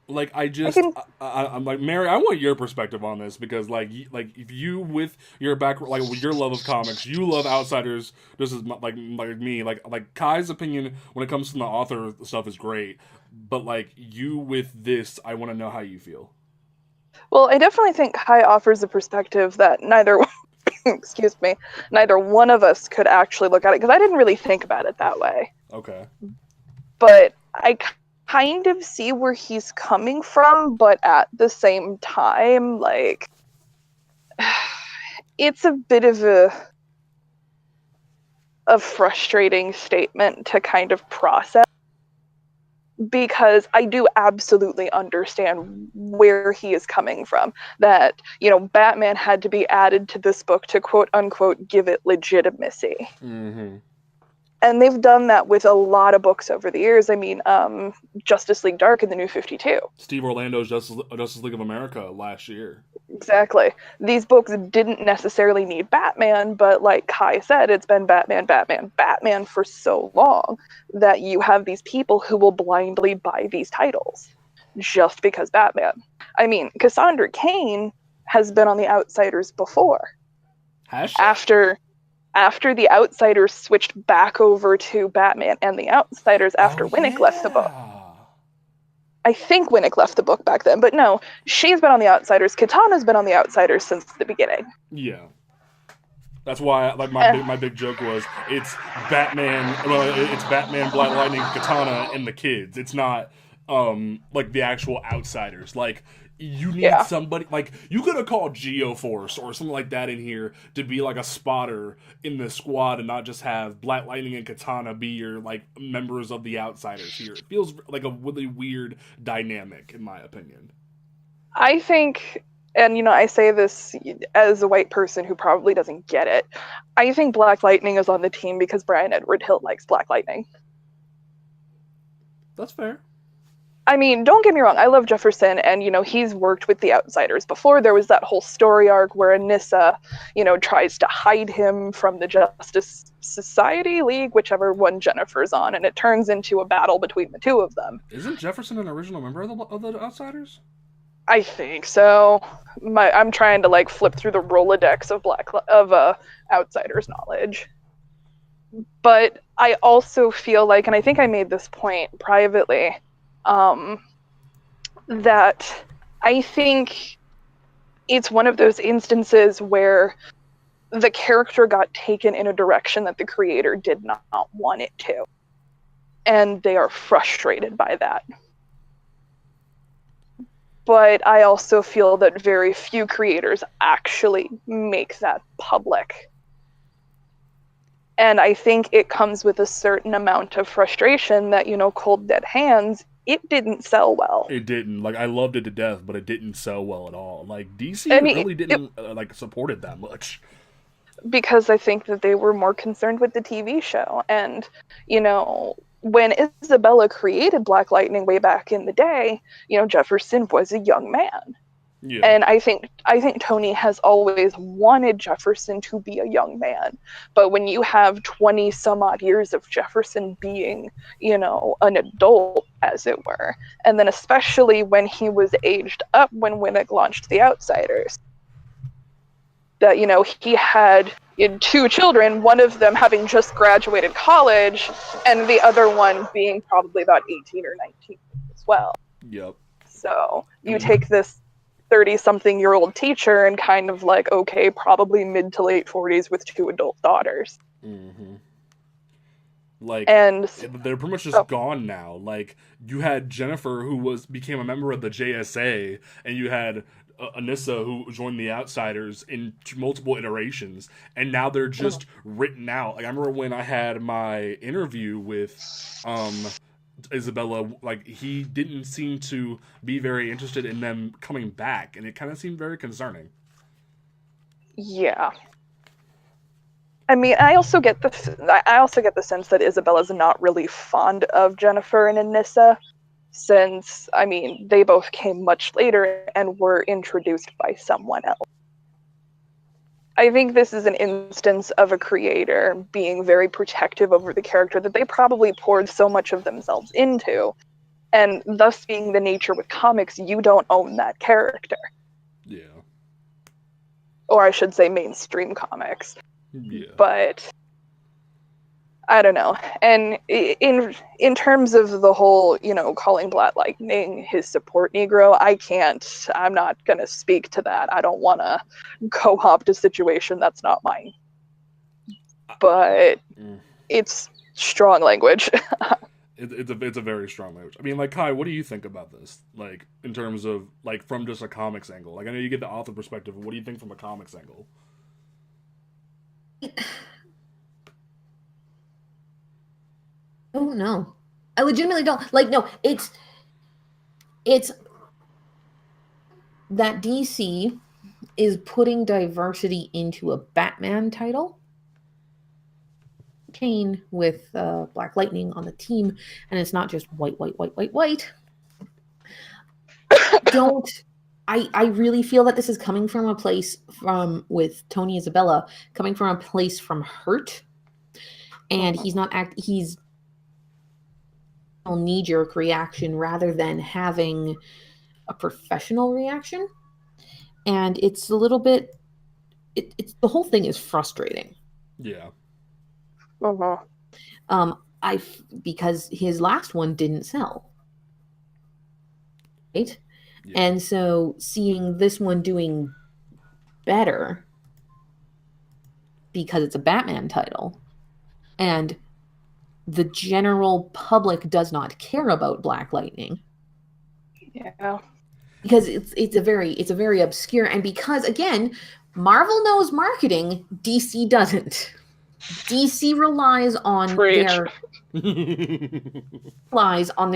Like, I'm like, Mary, I want your perspective on this, because like if you, with your background, like with your love of comics, you love Outsiders just as much like me. Like Kai's opinion when it comes to the author stuff is great, but like you with this, I want to know how you feel. Well, I definitely think Kai offers a perspective that neither one of us could actually look at it, because I didn't really think about it that way. Okay. But I kind of see where he's coming from, but at the same time, like, it's a bit of a frustrating statement to kind of process, because I do absolutely understand where he is coming from. That, Batman had to be added to this book to quote unquote give it legitimacy. Mm-hmm. And they've done that with a lot of books over the years. I mean, Justice League Dark and the New 52. Steve Orlando's Justice League of America last year. Exactly. These books didn't necessarily need Batman, but like Kai said, it's been Batman for so long that you have these people who will blindly buy these titles just because Batman. I mean, Cassandra Cain has been on The Outsiders before. Has she? After The Outsiders switched back over to Batman and The Outsiders after Winnick left the book. I think Winnick left the book back then, but no, she's been on The Outsiders. Katana's been on The Outsiders since the beginning. Yeah. That's why, like, my big joke was it's Batman. Well, it's Batman, Black Lightning, Katana, and the kids. It's not like the actual outsiders. Like, you need Yeah. somebody, like, you could have called Geoforce or something like that in here to be like a spotter in the squad, and not just have Black Lightning and Katana be your like members of the outsiders here. It feels like a really weird dynamic, in my opinion. I think, and I say this as a white person who probably doesn't get it, I think Black Lightning is on the team because Brian Edward Hill likes Black Lightning. That's fair. I mean, don't get me wrong, I love Jefferson, and he's worked with the outsiders before. There was that whole story arc where Anissa, tries to hide him from the Justice Society League, whichever one Jennifer's on, and it turns into a battle between the two of them. Isn't Jefferson an original member of the outsiders? I think so. I'm trying to like flip through the Rolodex of outsiders knowledge. But I also feel like, and I think I made this point privately, that I think it's one of those instances where the character got taken in a direction that the creator did not want it to. And they are frustrated by that. But I also feel that very few creators actually make that public. And I think it comes with a certain amount of frustration that, Cold Dead Hands, it didn't sell well. It didn't. Like, I loved it to death, but it didn't sell well at all. Like, DC really didn't support it that much. Because I think that they were more concerned with the TV show. And, when Isabella created Black Lightning way back in the day, Jefferson was a young man. Yeah. And I think Tony has always wanted Jefferson to be a young man. But when you have 20 some odd years of Jefferson being, an adult, as it were, and then especially when he was aged up when Wimmick launched The Outsiders, that, he had two children, one of them having just graduated college, and the other one being probably about 18 or 19 as well. Yep. So you take this 30-something-year-old teacher and kind of like, okay, probably mid to late 40s with two adult daughters. Mm-hmm. Like, and they're pretty much just gone now. Like, you had Jennifer, who became a member of the JSA, and you had Anissa, who joined the Outsiders in multiple iterations, and now they're just written out. Like, I remember when I had my interview with Isabella, like, he didn't seem to be very interested in them coming back, and it kind of seemed very concerning. Yeah. I mean, I also get the sense that Isabella's not really fond of Jennifer and Anissa, since, I mean, they both came much later and were introduced by someone else. I think this is an instance of a creator being very protective over the character that they probably poured so much of themselves into, and thus being the nature with comics, you don't own that character. Yeah. Or I should say mainstream comics. Yeah. But I don't know. And in terms of the whole, calling Black Lightning his support Negro, I'm not going to speak to that. I don't want to co-opt a situation that's not mine. But it's strong language. It's a very strong language. I mean, like, Kai, what do you think about this? Like, in terms of, like, from just a comics angle? Like, I know you get the author perspective, but what do you think from a comics angle? Oh no, I legitimately don't. Like, no, it's that DC is putting diversity into a Batman title. Kane with Black Lightning on the team, and it's not just white. I really feel that this is coming from a place with Tony Isabella, coming from a place from hurt, and he's a knee-jerk reaction rather than having a professional reaction. And it's a little bit, it's the whole thing is frustrating. Yeah. Because his last one didn't sell, right? Yeah. And so seeing this one doing better, because it's a Batman title. And the general public does not care about Black Lightning. Yeah. Because it's a very obscure, and because again, Marvel knows marketing, DC doesn't. DC relies on their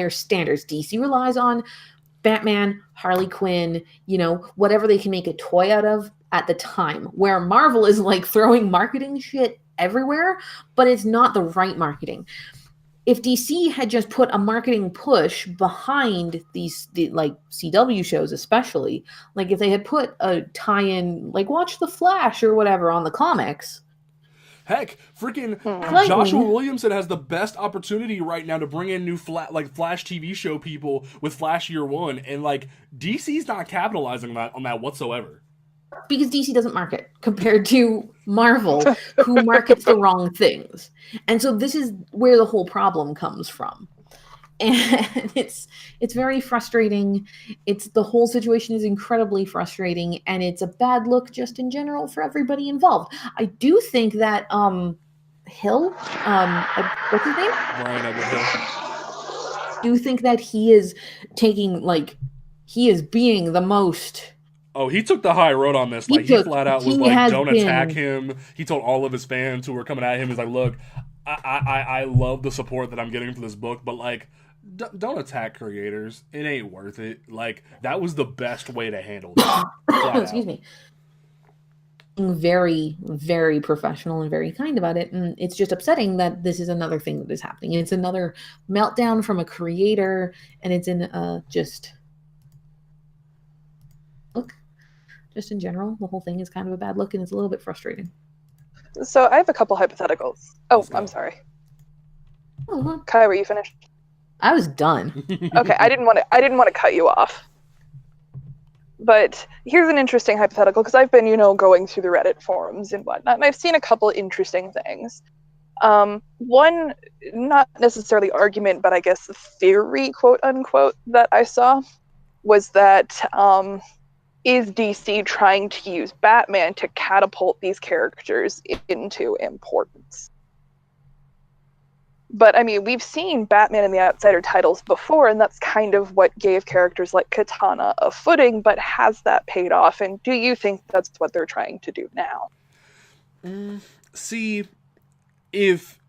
standards. DC relies on Batman, Harley Quinn, whatever they can make a toy out of at the time. Where Marvel is like throwing marketing shit everywhere, but it's not the right marketing. If DC had just put a marketing push behind the CW shows, especially, like if they had put a tie-in, like watch The Flash or whatever on the comics. Heck, freaking Joshua Williamson has the best opportunity right now to bring in new Flash TV show people with Flash Year One, and like DC's not capitalizing on that whatsoever. Because DC doesn't market compared to Marvel, who markets the wrong things. And so this is where the whole problem comes from. And it's very frustrating. The whole situation is incredibly frustrating, and it's a bad look just in general for everybody involved. I do think that Hill, what's his name? Brian Edward Hill. I do think that he is being the most. Oh, he took the high road on this. Like, he flat out was like, don't attack him. He told all of his fans who were coming at him, he's like, look, I love the support that I'm getting for this book, but like, don't attack creators. It ain't worth it. Like, that was the best way to handle it. Excuse me. Very, very professional and very kind about it. And it's just upsetting that this is another thing that is happening. It's another meltdown from a creator, and it's in just in general, the whole thing is kind of a bad look, and it's a little bit frustrating. So I have a couple hypotheticals. Oh, I'm sorry. Kai, were you finished? I was done. Okay, I didn't want to cut you off. But here's an interesting hypothetical, because I've been, going through the Reddit forums and whatnot, and I've seen a couple interesting things. One, not necessarily argument, but I guess theory, quote unquote, that I saw was that is DC trying to use Batman to catapult these characters into importance? But, I mean, we've seen Batman in the Outsider titles before, and that's kind of what gave characters like Katana a footing, but has that paid off? And do you think that's what they're trying to do now? See, if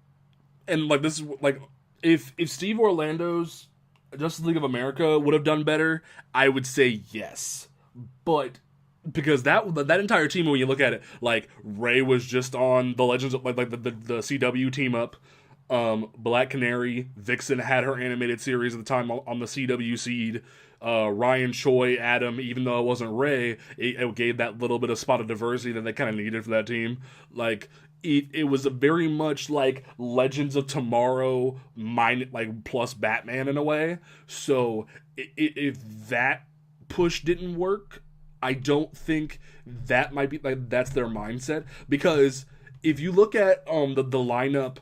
Steve Orlando's Justice League of America would have done better, I would say yes. But because that entire team, when you look at it, like Ray was just on the Legends of the CW team up. Black Canary, Vixen had her animated series at the time on the CW seed. Ryan Choi, Adam, even though it wasn't Ray, it gave that little bit of spot of diversity that they kind of needed for that team. Like it was very much like Legends of Tomorrow plus Batman in a way. So if that push didn't work, I don't think that might be that's their mindset, because if you look at the lineup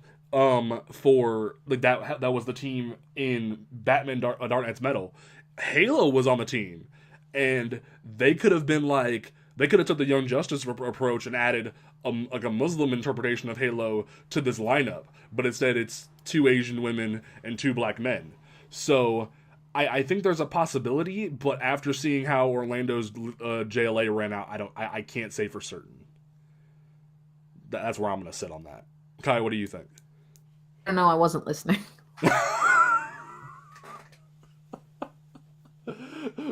for that was the team in Batman Dark Knight's Metal, Halo was on the team, and they could have took the Young Justice approach and added a Muslim interpretation of Halo to this lineup, but instead it's 2 Asian women and 2 black men. So I think there's a possibility, but after seeing how Orlando's JLA ran out, I can't say for certain. That's where I'm going to sit on that. Kai, what do you think? I don't know. I wasn't listening.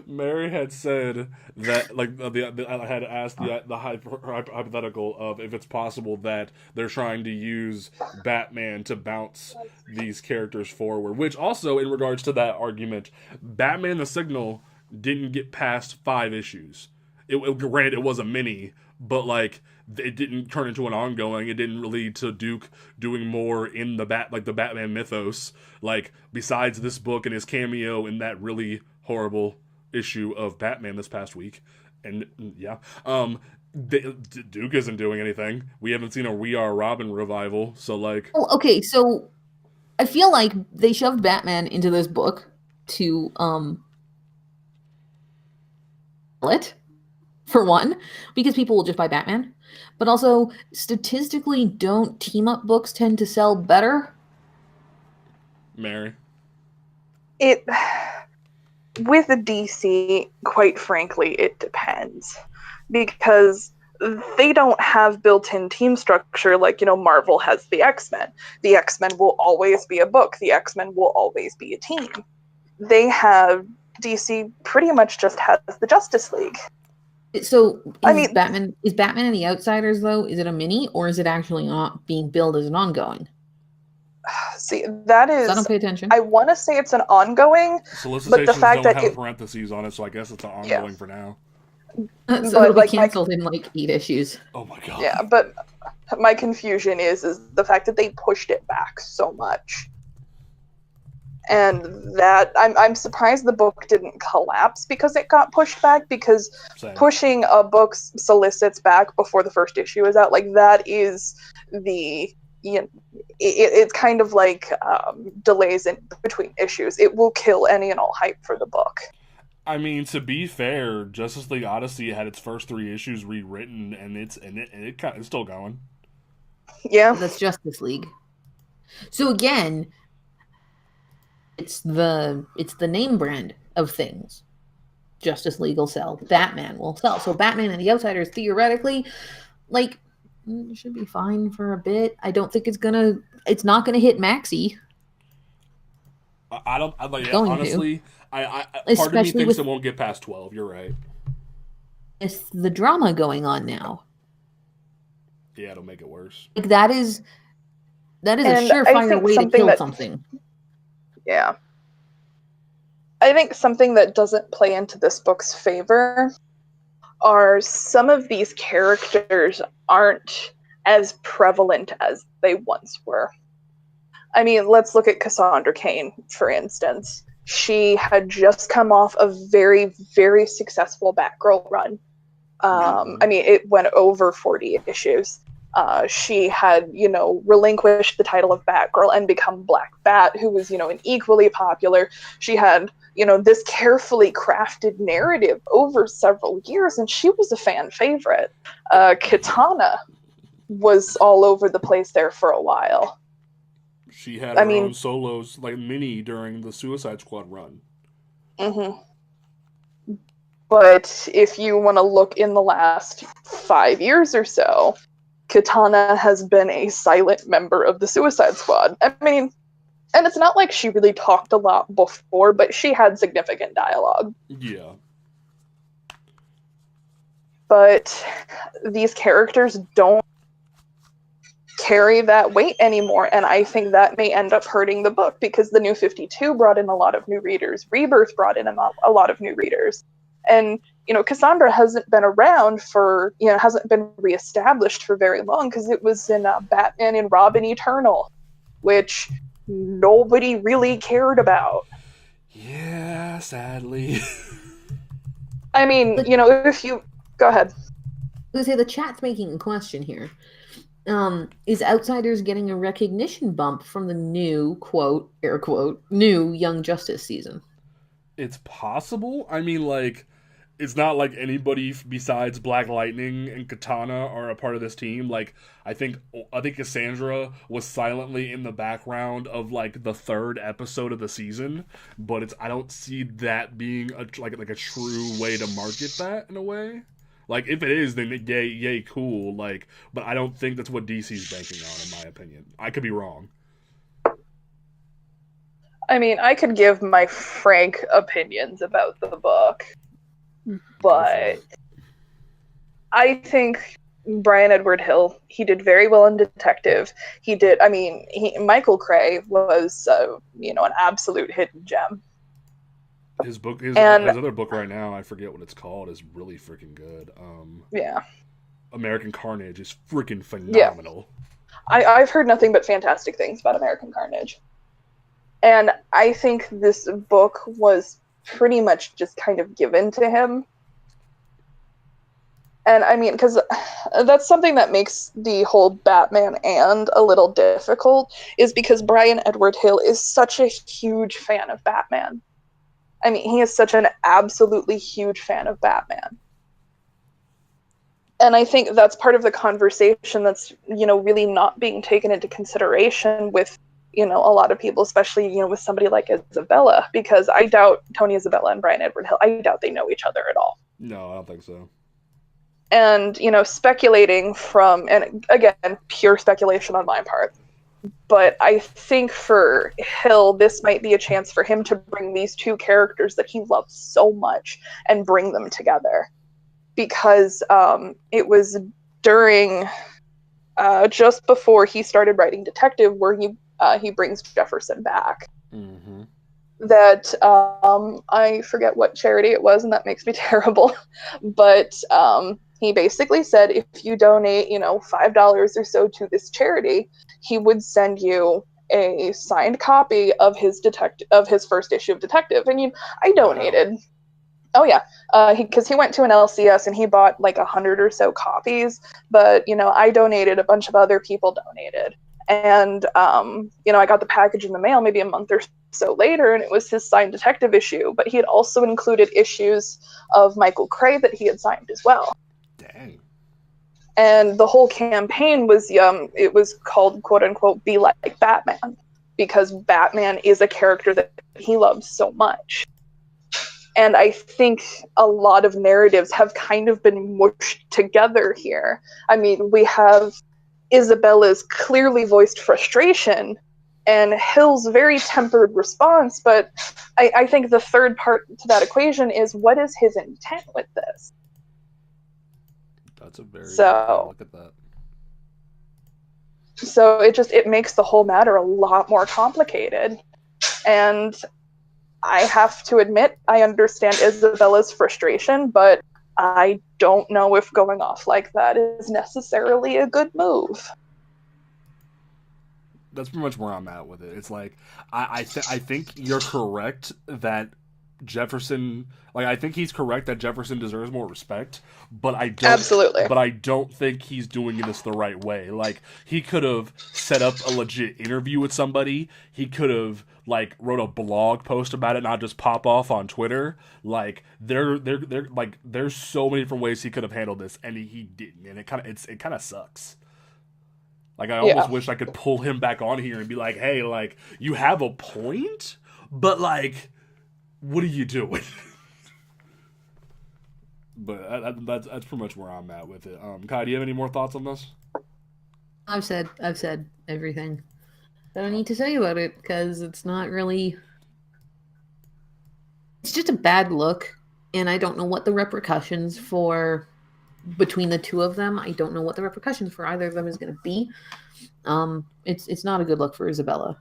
Mary had said that, I had asked the hypothetical of if it's possible that they're trying to use Batman to bounce these characters forward, which also, in regards to that argument, Batman the Signal didn't get past 5 issues. Granted, it was a mini, but, it didn't turn into an ongoing. It didn't lead to Duke doing more in the Batman mythos, besides this book and his cameo in that really horrible issue of Batman this past week. And yeah, Duke isn't doing anything. We haven't seen a We Are Robin revival, so okay, so I feel like they shoved Batman into this book to For one, because people will just buy Batman. But also, statistically, don't team-up books tend to sell better? Mary? It with DC, quite frankly, it depends. Because they don't have built-in team structure like, Marvel has the X-Men. The X-Men will always be a book. The X-Men will always be a team. DC pretty much just has the Justice League. So Batman and the Outsiders, though, is it a mini, or is it actually not being billed as an ongoing? See, that is... I don't pay attention. I want to say it's an ongoing, solicitations but the fact don't have parentheses on it, so I guess it's an ongoing for now. So it'll be canceled in 8 issues. Oh my god. Yeah, but my confusion is the fact that they pushed it back so much. And that I'm surprised the book didn't collapse because it got pushed back, because pushing a book solicits back before the first issue is out, that is it's kind of like delays in between issues. It will kill any and all hype for the book. I mean, to be fair, Justice League Odyssey had its first 3 issues rewritten, and it's still going. Yeah, that's Justice League. So again, it's the name brand of things. Justice League will sell. Batman will sell. So Batman and the Outsiders theoretically, should be fine for a bit. I don't think it's not gonna hit Maxi. Honestly, I part of me thinks it won't get past 12. You're right. It's the drama going on now. Yeah, it'll make it worse. That is a surefire way to kill something. Yeah. I think something that doesn't play into this book's favor are some of these characters aren't as prevalent as they once were. I mean, let's look at Cassandra Cain, for instance. She had just come off a very, very successful Batgirl run. I mean, it went over 40 issues. She had, relinquished the title of Batgirl and become Black Bat, who was, an equally popular. She had, this carefully crafted narrative over several years, and she was a fan favorite. Katana was all over the place there for a while. She had her own solos, mini, during the Suicide Squad run. Mm-hmm. But if you want to look in the last 5 years or so, Katana has been a silent member of the Suicide Squad. I mean, and it's not like she really talked a lot before, but she had significant dialogue. Yeah. But these characters don't carry that weight anymore, and I think that may end up hurting the book, because the New 52 brought in a lot of new readers. Rebirth brought in a lot of new readers. And, Cassandra hasn't been around hasn't been reestablished for very long, because it was in Batman and Robin Eternal, which nobody really cared about. Yeah, sadly. I mean, if you... Go ahead. I was going to say, the chat's making a question here. Is Outsiders getting a recognition bump from the new, quote, air quote, new Young Justice season? It's possible. I mean, it's not like anybody besides Black Lightning and Katana are a part of this team. I think Cassandra was silently in the background of the 3rd episode of the season, but I don't see that being a true way to market that in a way. If it is, then yay, cool. But I don't think that's what DC's banking on, in my opinion. I could be wrong. I mean, I could give my frank opinions about the book, but I think Brian Edward Hill, he did very well in Detective. Michael Cray was, an absolute hidden gem. His other book right now, I forget what it's called, is really freaking good. Yeah. American Carnage is freaking phenomenal. Yeah. I've heard nothing but fantastic things about American Carnage. And I think this book was pretty much just kind of given to him. And I mean, because that's something that makes the whole Batman and a little difficult, is because Brian Edward Hill is such a huge fan of Batman. I mean, he is such an absolutely huge fan of Batman. And I think that's part of the conversation that's, really not being taken into consideration with, a lot of people, especially, with somebody like Isabella, because I doubt Tony Isabella and Brian Edward Hill, I doubt they know each other at all. No, I don't think so. And, speculating from, and again, pure speculation on my part, but I think for Hill, this might be a chance for him to bring these two characters that he loves so much and bring them together. Because it was during, just before he started writing Detective, where he brings Jefferson back. Mm-hmm. That I forget what charity it was, and that makes me terrible. But he basically said, if you donate, $5 or so to this charity, he would send you a signed copy of his first issue of Detective. And I donated. Wow. Oh yeah, because he went to an LCS and he bought like 100 or so copies. But I donated. A bunch of other people donated. And, I got the package in the mail maybe a month or so later, and it was his signed Detective issue. But he had also included issues of Michael Cray that he had signed as well. Dang. And the whole campaign was, it was called, quote unquote, Be Like Batman, because Batman is a character that he loves so much. And I think a lot of narratives have kind of been mushed together here. I mean, we have Isabella's clearly voiced frustration and Hill's very tempered response, but I think the third part to that equation is, what is his intent with this? That's a very good look at that. So it makes the whole matter a lot more complicated. And I have to admit, I understand Isabella's frustration, but I don't know if going off like that is necessarily a good move. That's pretty much where I'm at with it. It's like, I think you're correct that Jefferson, I think he's correct that Jefferson deserves more respect, but I don't. Absolutely. But I don't think he's doing this the right way. Like, he could have set up a legit interview with somebody. He could have wrote a blog post about it, not just pop off on Twitter. There's so many different ways he could have handled this, and he didn't, and it kind of sucks. I almost wish I could pull him back on here and be like, hey, you have a point, but what are you doing? But that's pretty much where I'm at with it. Kai, do you have any more thoughts on this? I've said everything that I need to say about it, because it's not really. It's just a bad look, and I don't know what the repercussions for between the two of them. I don't know what the repercussions for either of them is going to be. It's not a good look for Isabella.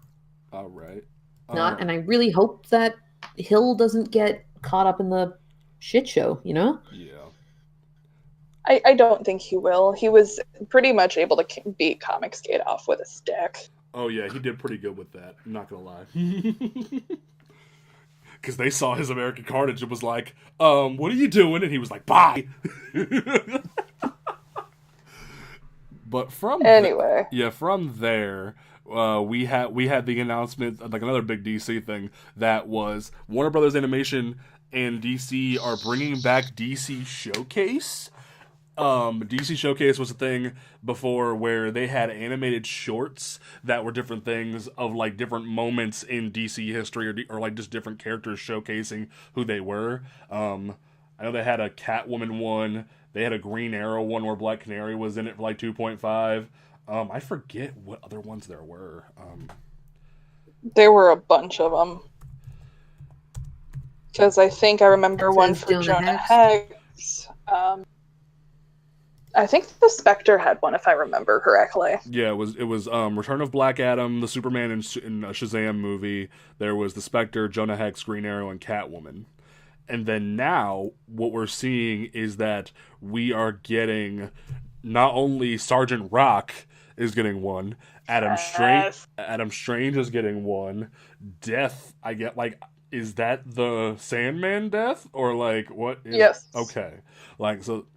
All right. And I really hope that Hill doesn't get caught up in the shit show, Yeah. I don't think he will. He was pretty much able to beat Comicsgate off with a stick. Oh yeah, he did pretty good with that. I'm not gonna lie. Because they saw his American Carnage and was like, what are you doing? And he was like, bye. But from there, we had the announcement, another big DC thing, that was Warner Brothers Animation and DC are bringing back DC Showcase. DC Showcase was a thing before where they had animated shorts that were different things of different moments in DC history, or just different characters showcasing who they were. I know they had a Catwoman one. They had a Green Arrow one where Black Canary was in it for 2.5. I forget what other ones there were. There were a bunch of them. Because I think I remember one for Jonah Hex. I think the Spectre had one, if I remember correctly. Yeah, it was Return of Black Adam, the Superman and Shazam movie. There was the Spectre, Jonah Hex, Green Arrow, and Catwoman. And then now, what we're seeing is that we are getting not only Sergeant Rock is getting one, Adam Strange is getting one, Death, I get, is that the Sandman Death? Or what is... Yes. Okay. So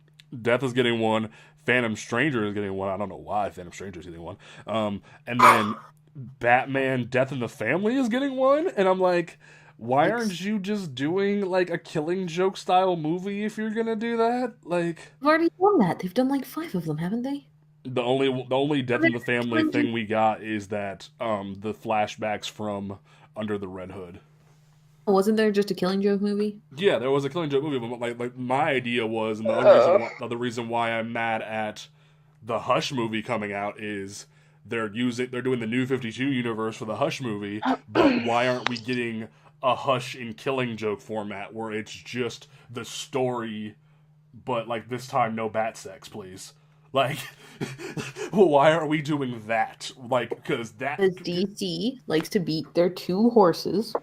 Death is getting one, Phantom Stranger is getting one. I don't know why Phantom Stranger is getting one. And then Batman Death in the Family is getting one, and I'm like, why aren't you just doing like a Killing Joke style movie if you're gonna do that? Like They've already done that. They've done like 5 of them, haven't they? the only Death in the Family Killing thing Joke- we got is that the flashbacks from Under the Red Hood. Wasn't there just a Killing Joke movie? Yeah, there was a Killing Joke movie, but like my idea was, and Uh, the reason why I'm mad at the Hush movie coming out is they're doing the New 52 universe for the Hush movie, but why aren't we getting a Hush in Killing Joke format where it's just the story, but like this time no bat sex, please. Like, why aren't we doing that? Like, because that. Because DC likes to beat their 2 horses.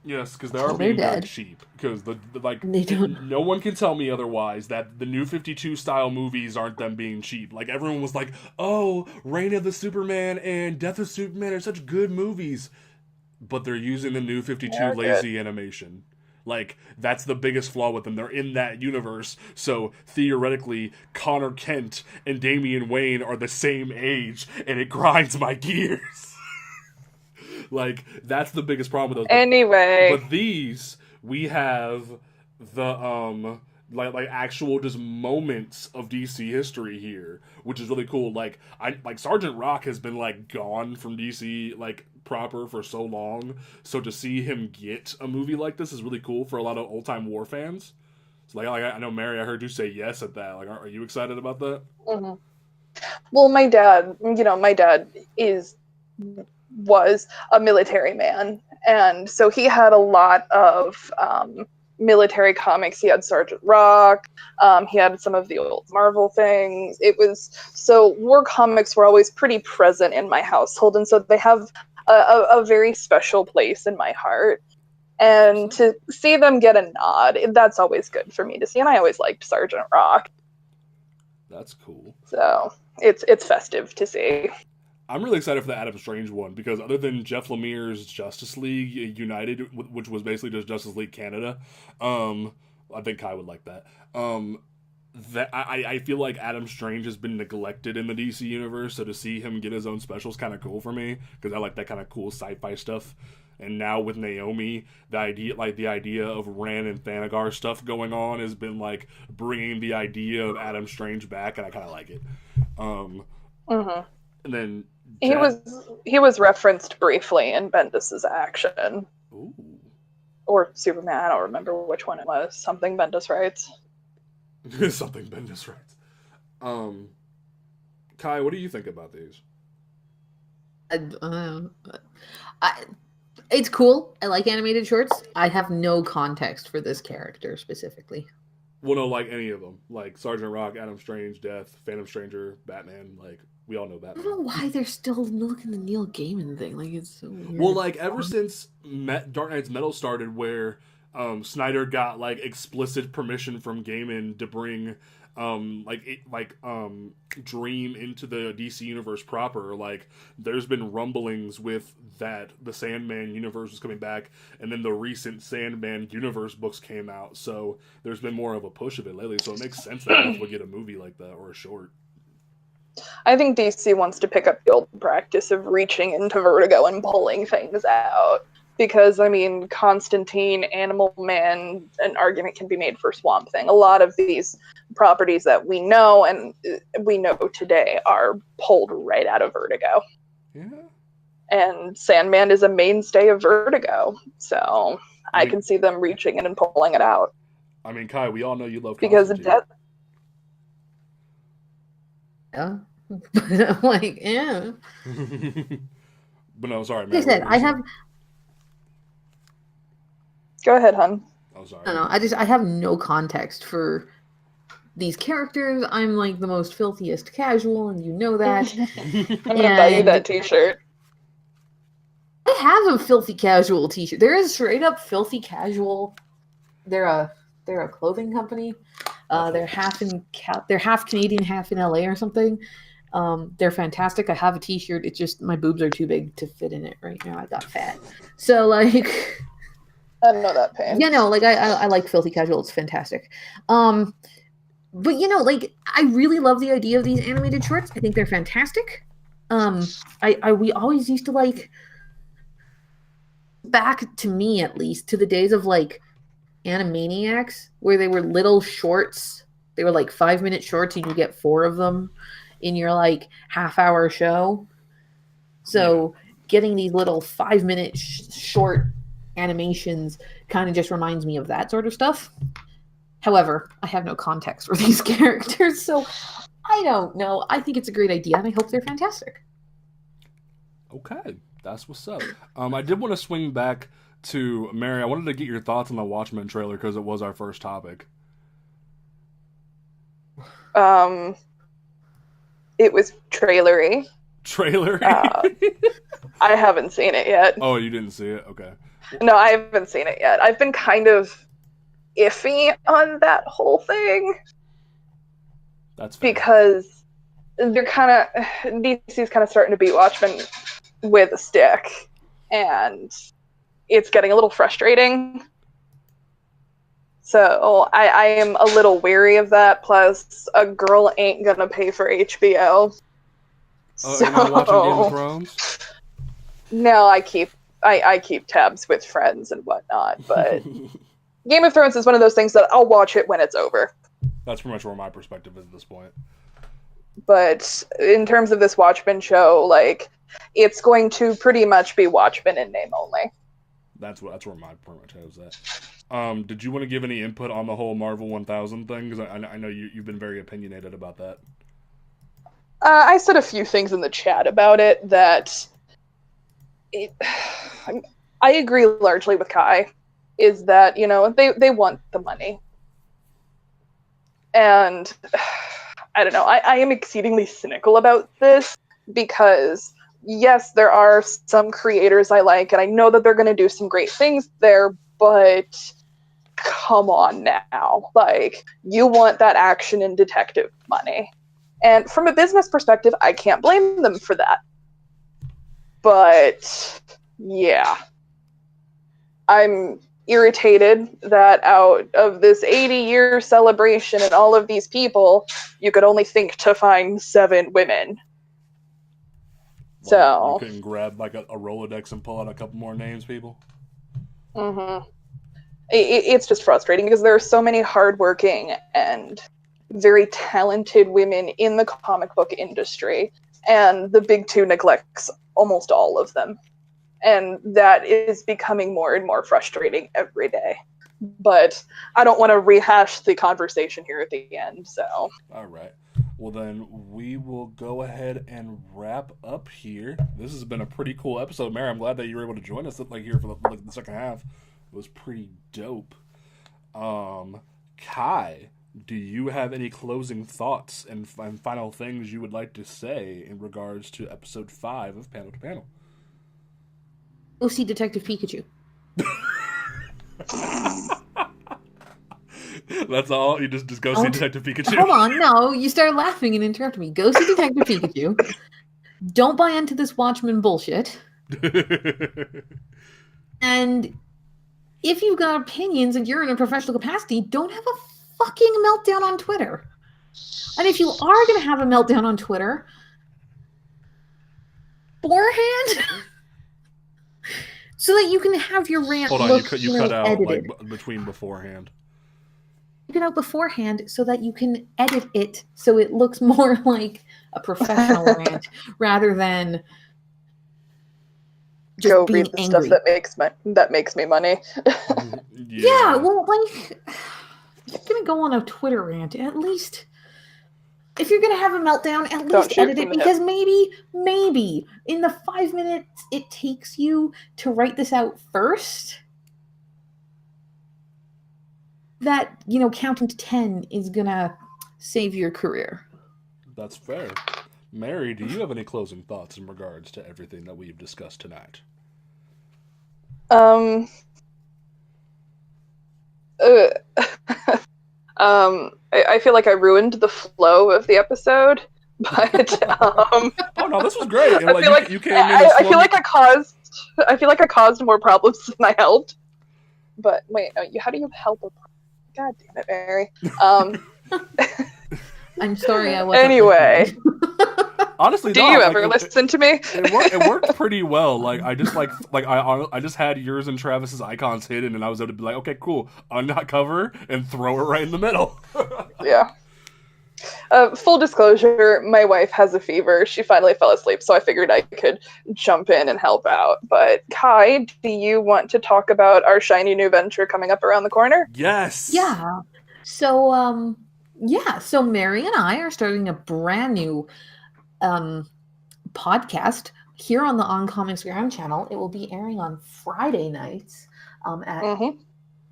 Yes, because they are Well, they're being very dead. cheap. Because the like, They don't. no one can tell me otherwise that the New 52 style movies aren't them being cheap. Like everyone was like, "Oh, Reign of the Superman and Death of Superman are such good movies," but they're using the New 52 They're good. lazy animation. Like that's the biggest flaw with them. They're in that universe, so theoretically, Connor Kent and Damian Wayne are the same age, and it grinds my gears. Like that's the biggest problem with those. anyway, But these we have the like actual just moments of DC history here, which is really cool. Like Sergeant Rock has been like gone from DC like proper for so long, so to see him get a movie like this is really cool for a lot of old time war fans. So like I know Mary, I heard you say yes at that. Like, are you excited about that? mhm. Well, my dad, my dad was a military man, and so he had a lot of military comics. He had Sergeant Rock. He had some of the old Marvel things. So war comics were always pretty present in my household, and so they have a very special place in my heart. And to see them get a nod, that's always good for me to see. And I always liked Sergeant Rock, That's cool. so it's festive to see. I'm really excited for the Adam Strange one because other than Jeff Lemire's Justice League United, which was basically just Justice League Canada, I think Kai would like that. That I feel like Adam Strange has been neglected in the DC universe, so to see him get his own special is kind of cool for me because I like that kind of cool sci-fi stuff. And now with Naomi, the idea of Ran and Thanagar stuff going on has been like bringing the idea of Adam Strange back, and I kind of like it. Mm-hmm. And then He was referenced briefly in Bendis's action. Ooh. Or Superman, I don't remember which one it was. Something Bendis writes. Something Bendis writes. Kai, what do you think about these? It's cool. I like animated shorts. I have no context for this character specifically. Well, no, like any of them. Like Sergeant Rock, Adam Strange, Death, Phantom Stranger, Batman. Like, we all know I Batman. don't know why they're still milking the Neil Gaiman thing. Like, it's so weird. Well, like, ever since Dark Knight's Metal started, where Snyder got, like, explicit permission from Gaiman to bring, Dream into the DC universe proper, like, there's been rumblings with that the Sandman universe was coming back, and then the recent Sandman universe books came out, so there's been more of a push of it lately, so it makes sense that we'll get a movie like that, or a short. I think DC wants to pick up the old practice of reaching into Vertigo and pulling things out. Because, I mean, Constantine, Animal Man, an argument can be made for Swamp Thing. A lot of these properties that we know today are pulled right out of Vertigo. Yeah. And Sandman is a mainstay of Vertigo. So I can see them reaching in and pulling it out. I mean, Kai, we all know you love Because Constantine. Yeah. I'm like, yeah. But no, sorry, man. Like I said, I have. Go ahead, hun. Oh, sorry. I don't know. I have no context for these characters. I'm like the most filthiest casual, and you know that. I'm gonna buy you that t-shirt. I have a filthy casual t-shirt. There is straight up filthy casual. They're a clothing company. They're half Canadian, half in LA or something. They're fantastic. I have a t-shirt. It's just my boobs are too big to fit in it right now. I got fat. So like I don't know that pain. Yeah, no, like I like filthy casual. It's fantastic. But like I really love the idea of these animated shorts. I think they're fantastic. We always used to like back, to me at least, to the days of like Animaniacs, where they were little shorts. They were like 5-minute shorts, and you get 4 of them in your like half-hour show. So getting these little 5-minute short animations kind of just reminds me of that sort of stuff. However, I have no context for these characters, so I don't know. I think it's a great idea, and I hope they're fantastic. Okay, that's what's up. I did want to swing back to Mary. I wanted to get your thoughts on the Watchmen trailer because it was our first topic. It was trailery. Trailery? I haven't seen it yet. Oh, you didn't see it? Okay. No, I haven't seen it yet. I've been kind of iffy on that whole thing. That's fair. Because they're kind of, DC's kind of starting to beat Watchmen with a stick, and it's getting a little frustrating. So I am a little weary of that. Plus, a girl ain't gonna pay for HBO. Oh, you're not watching Game of Thrones? No, I keep tabs with friends and whatnot, but Game of Thrones is one of those things that I'll watch it when it's over. That's pretty much where my perspective is at this point. But in terms of this Watchmen show, like, it's going to pretty much be Watchmen in name only. That's where my pretty much head is at. Did you want to give any input on the whole Marvel 1000 thing? Because I know you've been very opinionated about that. I said a few things in the chat about it that I agree largely with Kai, is that, you know, they want the money. And I don't know, I am exceedingly cynical about this because, yes, there are some creators I like, and I know that they're going to do some great things there, but come on now. Like, you want that action and detective money. And from a business perspective, I can't blame them for that. But, yeah. I'm irritated that out of this 80-year celebration and all of these people, you could only think to find 7 women. So you couldn't grab like a Rolodex and pull out a couple more names, people? Mm-hmm. It's just frustrating because there are so many hardworking and very talented women in the comic book industry, and the big two neglects almost all of them. And that is becoming more and more frustrating every day. But I don't want to rehash the conversation here at the end, so. All right. Well, then we will go ahead and wrap up here. This has been a pretty cool episode. Mary, I'm glad that you were able to join us like here for the second half. It was pretty dope. Kai, do you have any closing thoughts and final things you would like to say in regards to episode 5 of Panel to Panel? Go see Detective Pikachu. That's all? You just go see Detective Pikachu? Hold on, no. You start laughing and interrupt me. Go see Detective Pikachu. Don't buy into this Watchmen bullshit. And if you've got opinions and you're in a professional capacity, don't have a fucking meltdown on Twitter. And if you are going to have a meltdown on Twitter, beforehand, so that you can have your rant. Hold on, you cut out edited. Like between beforehand. You cut out beforehand so that you can edit it so it looks more like a professional rant rather than just go being read the angry. Stuff that makes me money. Yeah, well, like, if you're gonna go on a Twitter rant, at least, if you're gonna have a meltdown, at least edit it, because maybe in the 5 minutes it takes you to write this out first, that, you know, counting to 10 is gonna save your career. That's fair. Mary, do you have any closing thoughts in regards to everything that we've discussed tonight? I feel like I ruined the flow of the episode, but oh no, this was great. I feel like you came in. I feel like I caused more problems than I helped. But wait, how do you help a? God damn it, Mary. I'm sorry, I wasn't. Anyway. Honestly, Do no, you like, ever listen to me? It worked pretty well. Like I just I just had yours and Travis's icons hidden, and I was able to be like, okay, cool, unknot cover and throw it right in the middle. Yeah. Full disclosure, my wife has a fever. She finally fell asleep, so I figured I could jump in and help out. But Kai, do you want to talk about our shiny new venture coming up around the corner? Yes. Yeah. So, so Mary and I are starting a brand new podcast here on the On Comics Ground channel. It will be airing on Friday nights at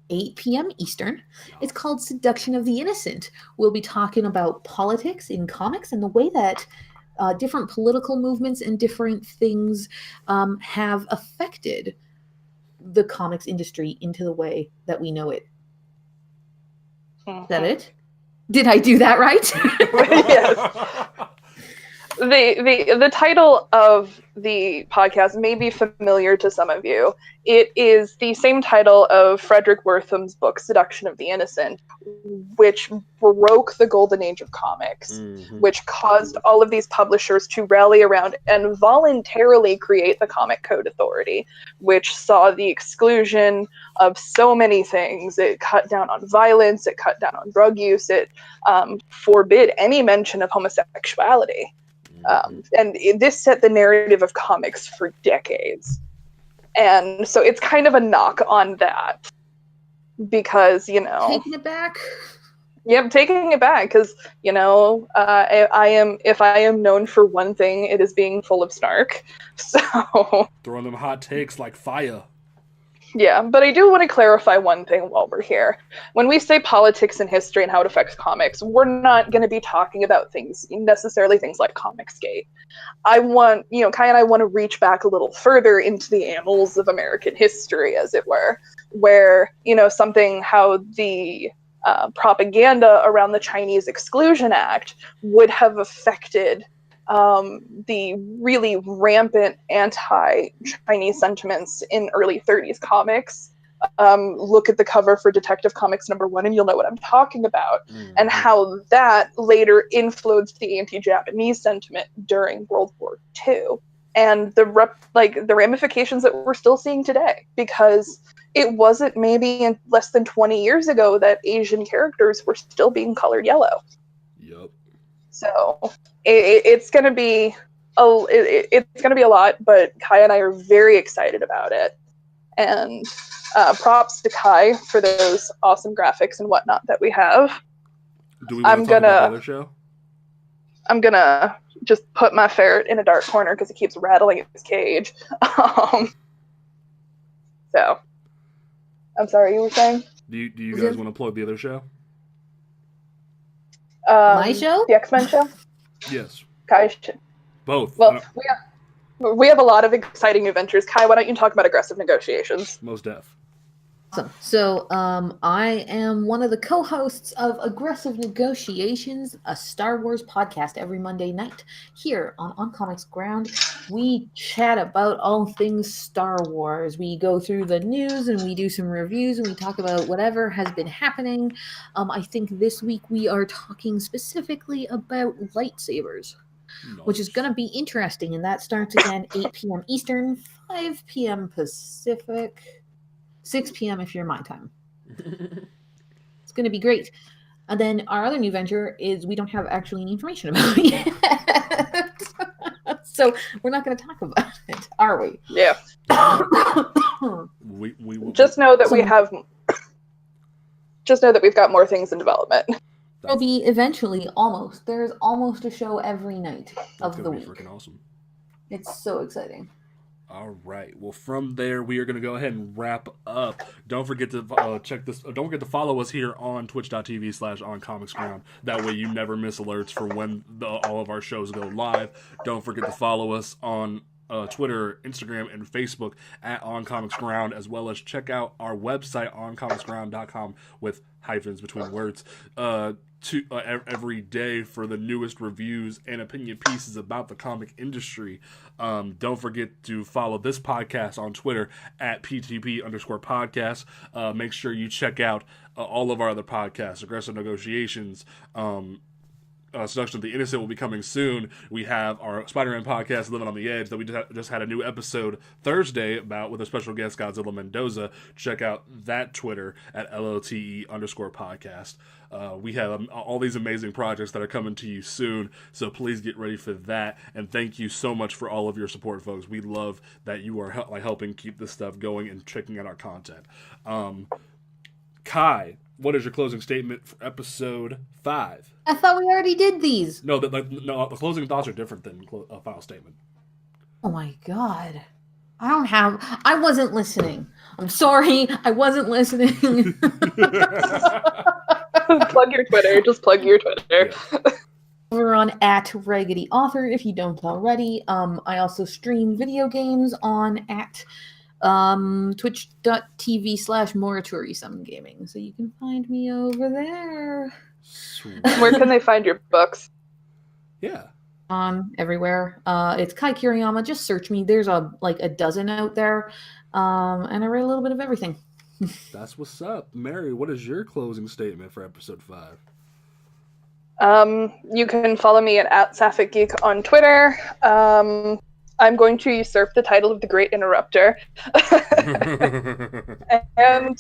8 p.m. Eastern. It's called Seduction of the Innocent. We'll be talking about politics in comics and the way that different political movements and different things have affected the comics industry into the way that we know it. Is that it? Did I do that right? Yes. The title of the podcast may be familiar to some of you. It is the same title of Frederick Wertham's book, Seduction of the Innocent, which broke the golden age of comics, which caused all of these publishers to rally around and voluntarily create the Comic Code Authority, which saw the exclusion of so many things. It cut down on violence, it cut down on drug use, it forbid any mention of homosexuality. And this set the narrative of comics for decades. And so it's kind of a knock on that. Because, Taking it back? Yeah, taking it back. Because, if I am known for one thing, it is being full of snark. So... Throwing them hot takes like fire. Yeah, but I do want to clarify one thing while we're here. When we say politics and history and how it affects comics, we're not going to be talking about necessarily things like Comicsgate. Kai and I want to reach back a little further into the annals of American history, as it were, where, how the propaganda around the Chinese Exclusion Act would have affected the really rampant anti-Chinese sentiments in early 30s comics. Look at the cover for Detective Comics #1 and you'll know what I'm talking about, and how that later influenced the anti-Japanese sentiment during World War II, and the ramifications that we're still seeing today, because it wasn't maybe in less than 20 years ago that Asian characters were still being colored yellow. Yep. So it's going to be a lot, but Kai and I are very excited about it. And props to Kai for those awesome graphics and whatnot that we have. Do we want to talk about the other show? I'm gonna just put my ferret in a dark corner because it keeps rattling in his cage. So, I'm sorry, you were saying? Do you guys want to plug the other show? My show? The X-Men show? Yes. Kai should. Both. Well, we have a lot of exciting new ventures. Kai, why don't you talk about Aggressive Negotiations? Most def. Awesome. So I am one of the co-hosts of Aggressive Negotiations, a Star Wars podcast every Monday night here on Comics Ground. We chat about all things Star Wars. We go through the news and we do some reviews and we talk about whatever has been happening. I think this week we are talking specifically about lightsabers. Nice. Which is going to be interesting, and that starts again 8 p.m. Eastern, 5 p.m. Pacific, 6 p.m. if you're my time. It's going to be great. And then our other new venture is we don't have actually any information about it yet. So we're not going to talk about it, are we? Yeah. we just know that we've got more things in development. There'll be eventually there's almost a show every night of the week. That's freaking awesome. It's so exciting. All right. Well, from there, we are going to go ahead and wrap up. Don't forget to check this. Don't forget to follow us here on twitch.tv/oncomicsground. That way you never miss alerts for when all of our shows go live. Don't forget to follow us on Twitter, Instagram, and Facebook at oncomicsground, as well as check out our website, oncomicsground.com, with hyphens between words, every day for the newest reviews and opinion pieces about the comic industry. Don't forget to follow this podcast on Twitter at PTP_podcast. Make sure you check out all of our other podcasts, Aggressive Negotiations, Seduction of the Innocent will be coming soon. We have our Spider-Man podcast, Living on the Edge, that we just had a new episode Thursday about with a special guest, Godzilla Mendoza. Check out that Twitter at LOTE_podcast. We have all these amazing projects that are coming to you soon, so please get ready for that. And thank you so much for all of your support, folks. We love that you are helping keep this stuff going and checking out our content. Kai, what is your closing statement for episode 5? I thought we already did these. No, the closing thoughts are different than a final statement. Oh my god. I wasn't listening. I'm sorry, I wasn't listening. Plug your Twitter. Just plug your Twitter. Yeah. We're on @RaggedyAuthor if you don't already. I also stream video games on twitch.tv/moritourismgaming. So you can find me over there. Sweet. Where can they find your books? Yeah. Everywhere. It's Kai Kiriyama. Just search me. There's a dozen out there. And I write a little bit of everything. That's what's up. Mary, what is your closing statement for episode 5? You can follow me at Sapphic Geek on Twitter. I'm going to usurp the title of the Great Interrupter. And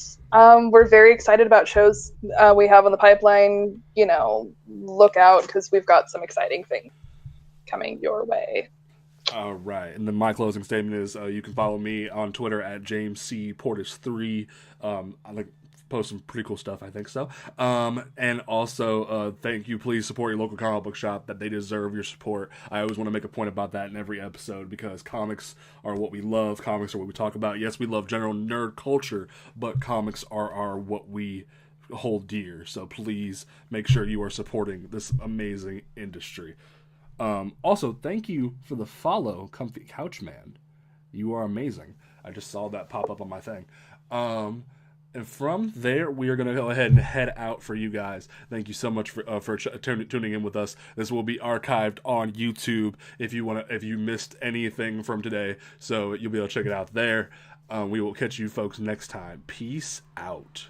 we're very excited about shows we have on the pipeline. Look out, because we've got some exciting things coming your way. All right. And then my closing statement is you can follow me on Twitter at James C. Portis 3. I post some pretty cool stuff, I think so. And also, thank you. Please support your local comic book shop. That they deserve your support. I always want to make a point about that in every episode, because comics are what we love. Comics are what we talk about. Yes, we love general nerd culture, but comics are what we hold dear. So please make sure you are supporting this amazing industry. Also, thank you for the follow, Comfy Couch Man. You are amazing. I just saw that pop up on my thing. And from there, we are going to go ahead and head out for you guys. Thank you so much for tuning in with us. This will be archived on YouTube if you missed anything from today, so you'll be able to check it out there. We will catch you folks next time. Peace out.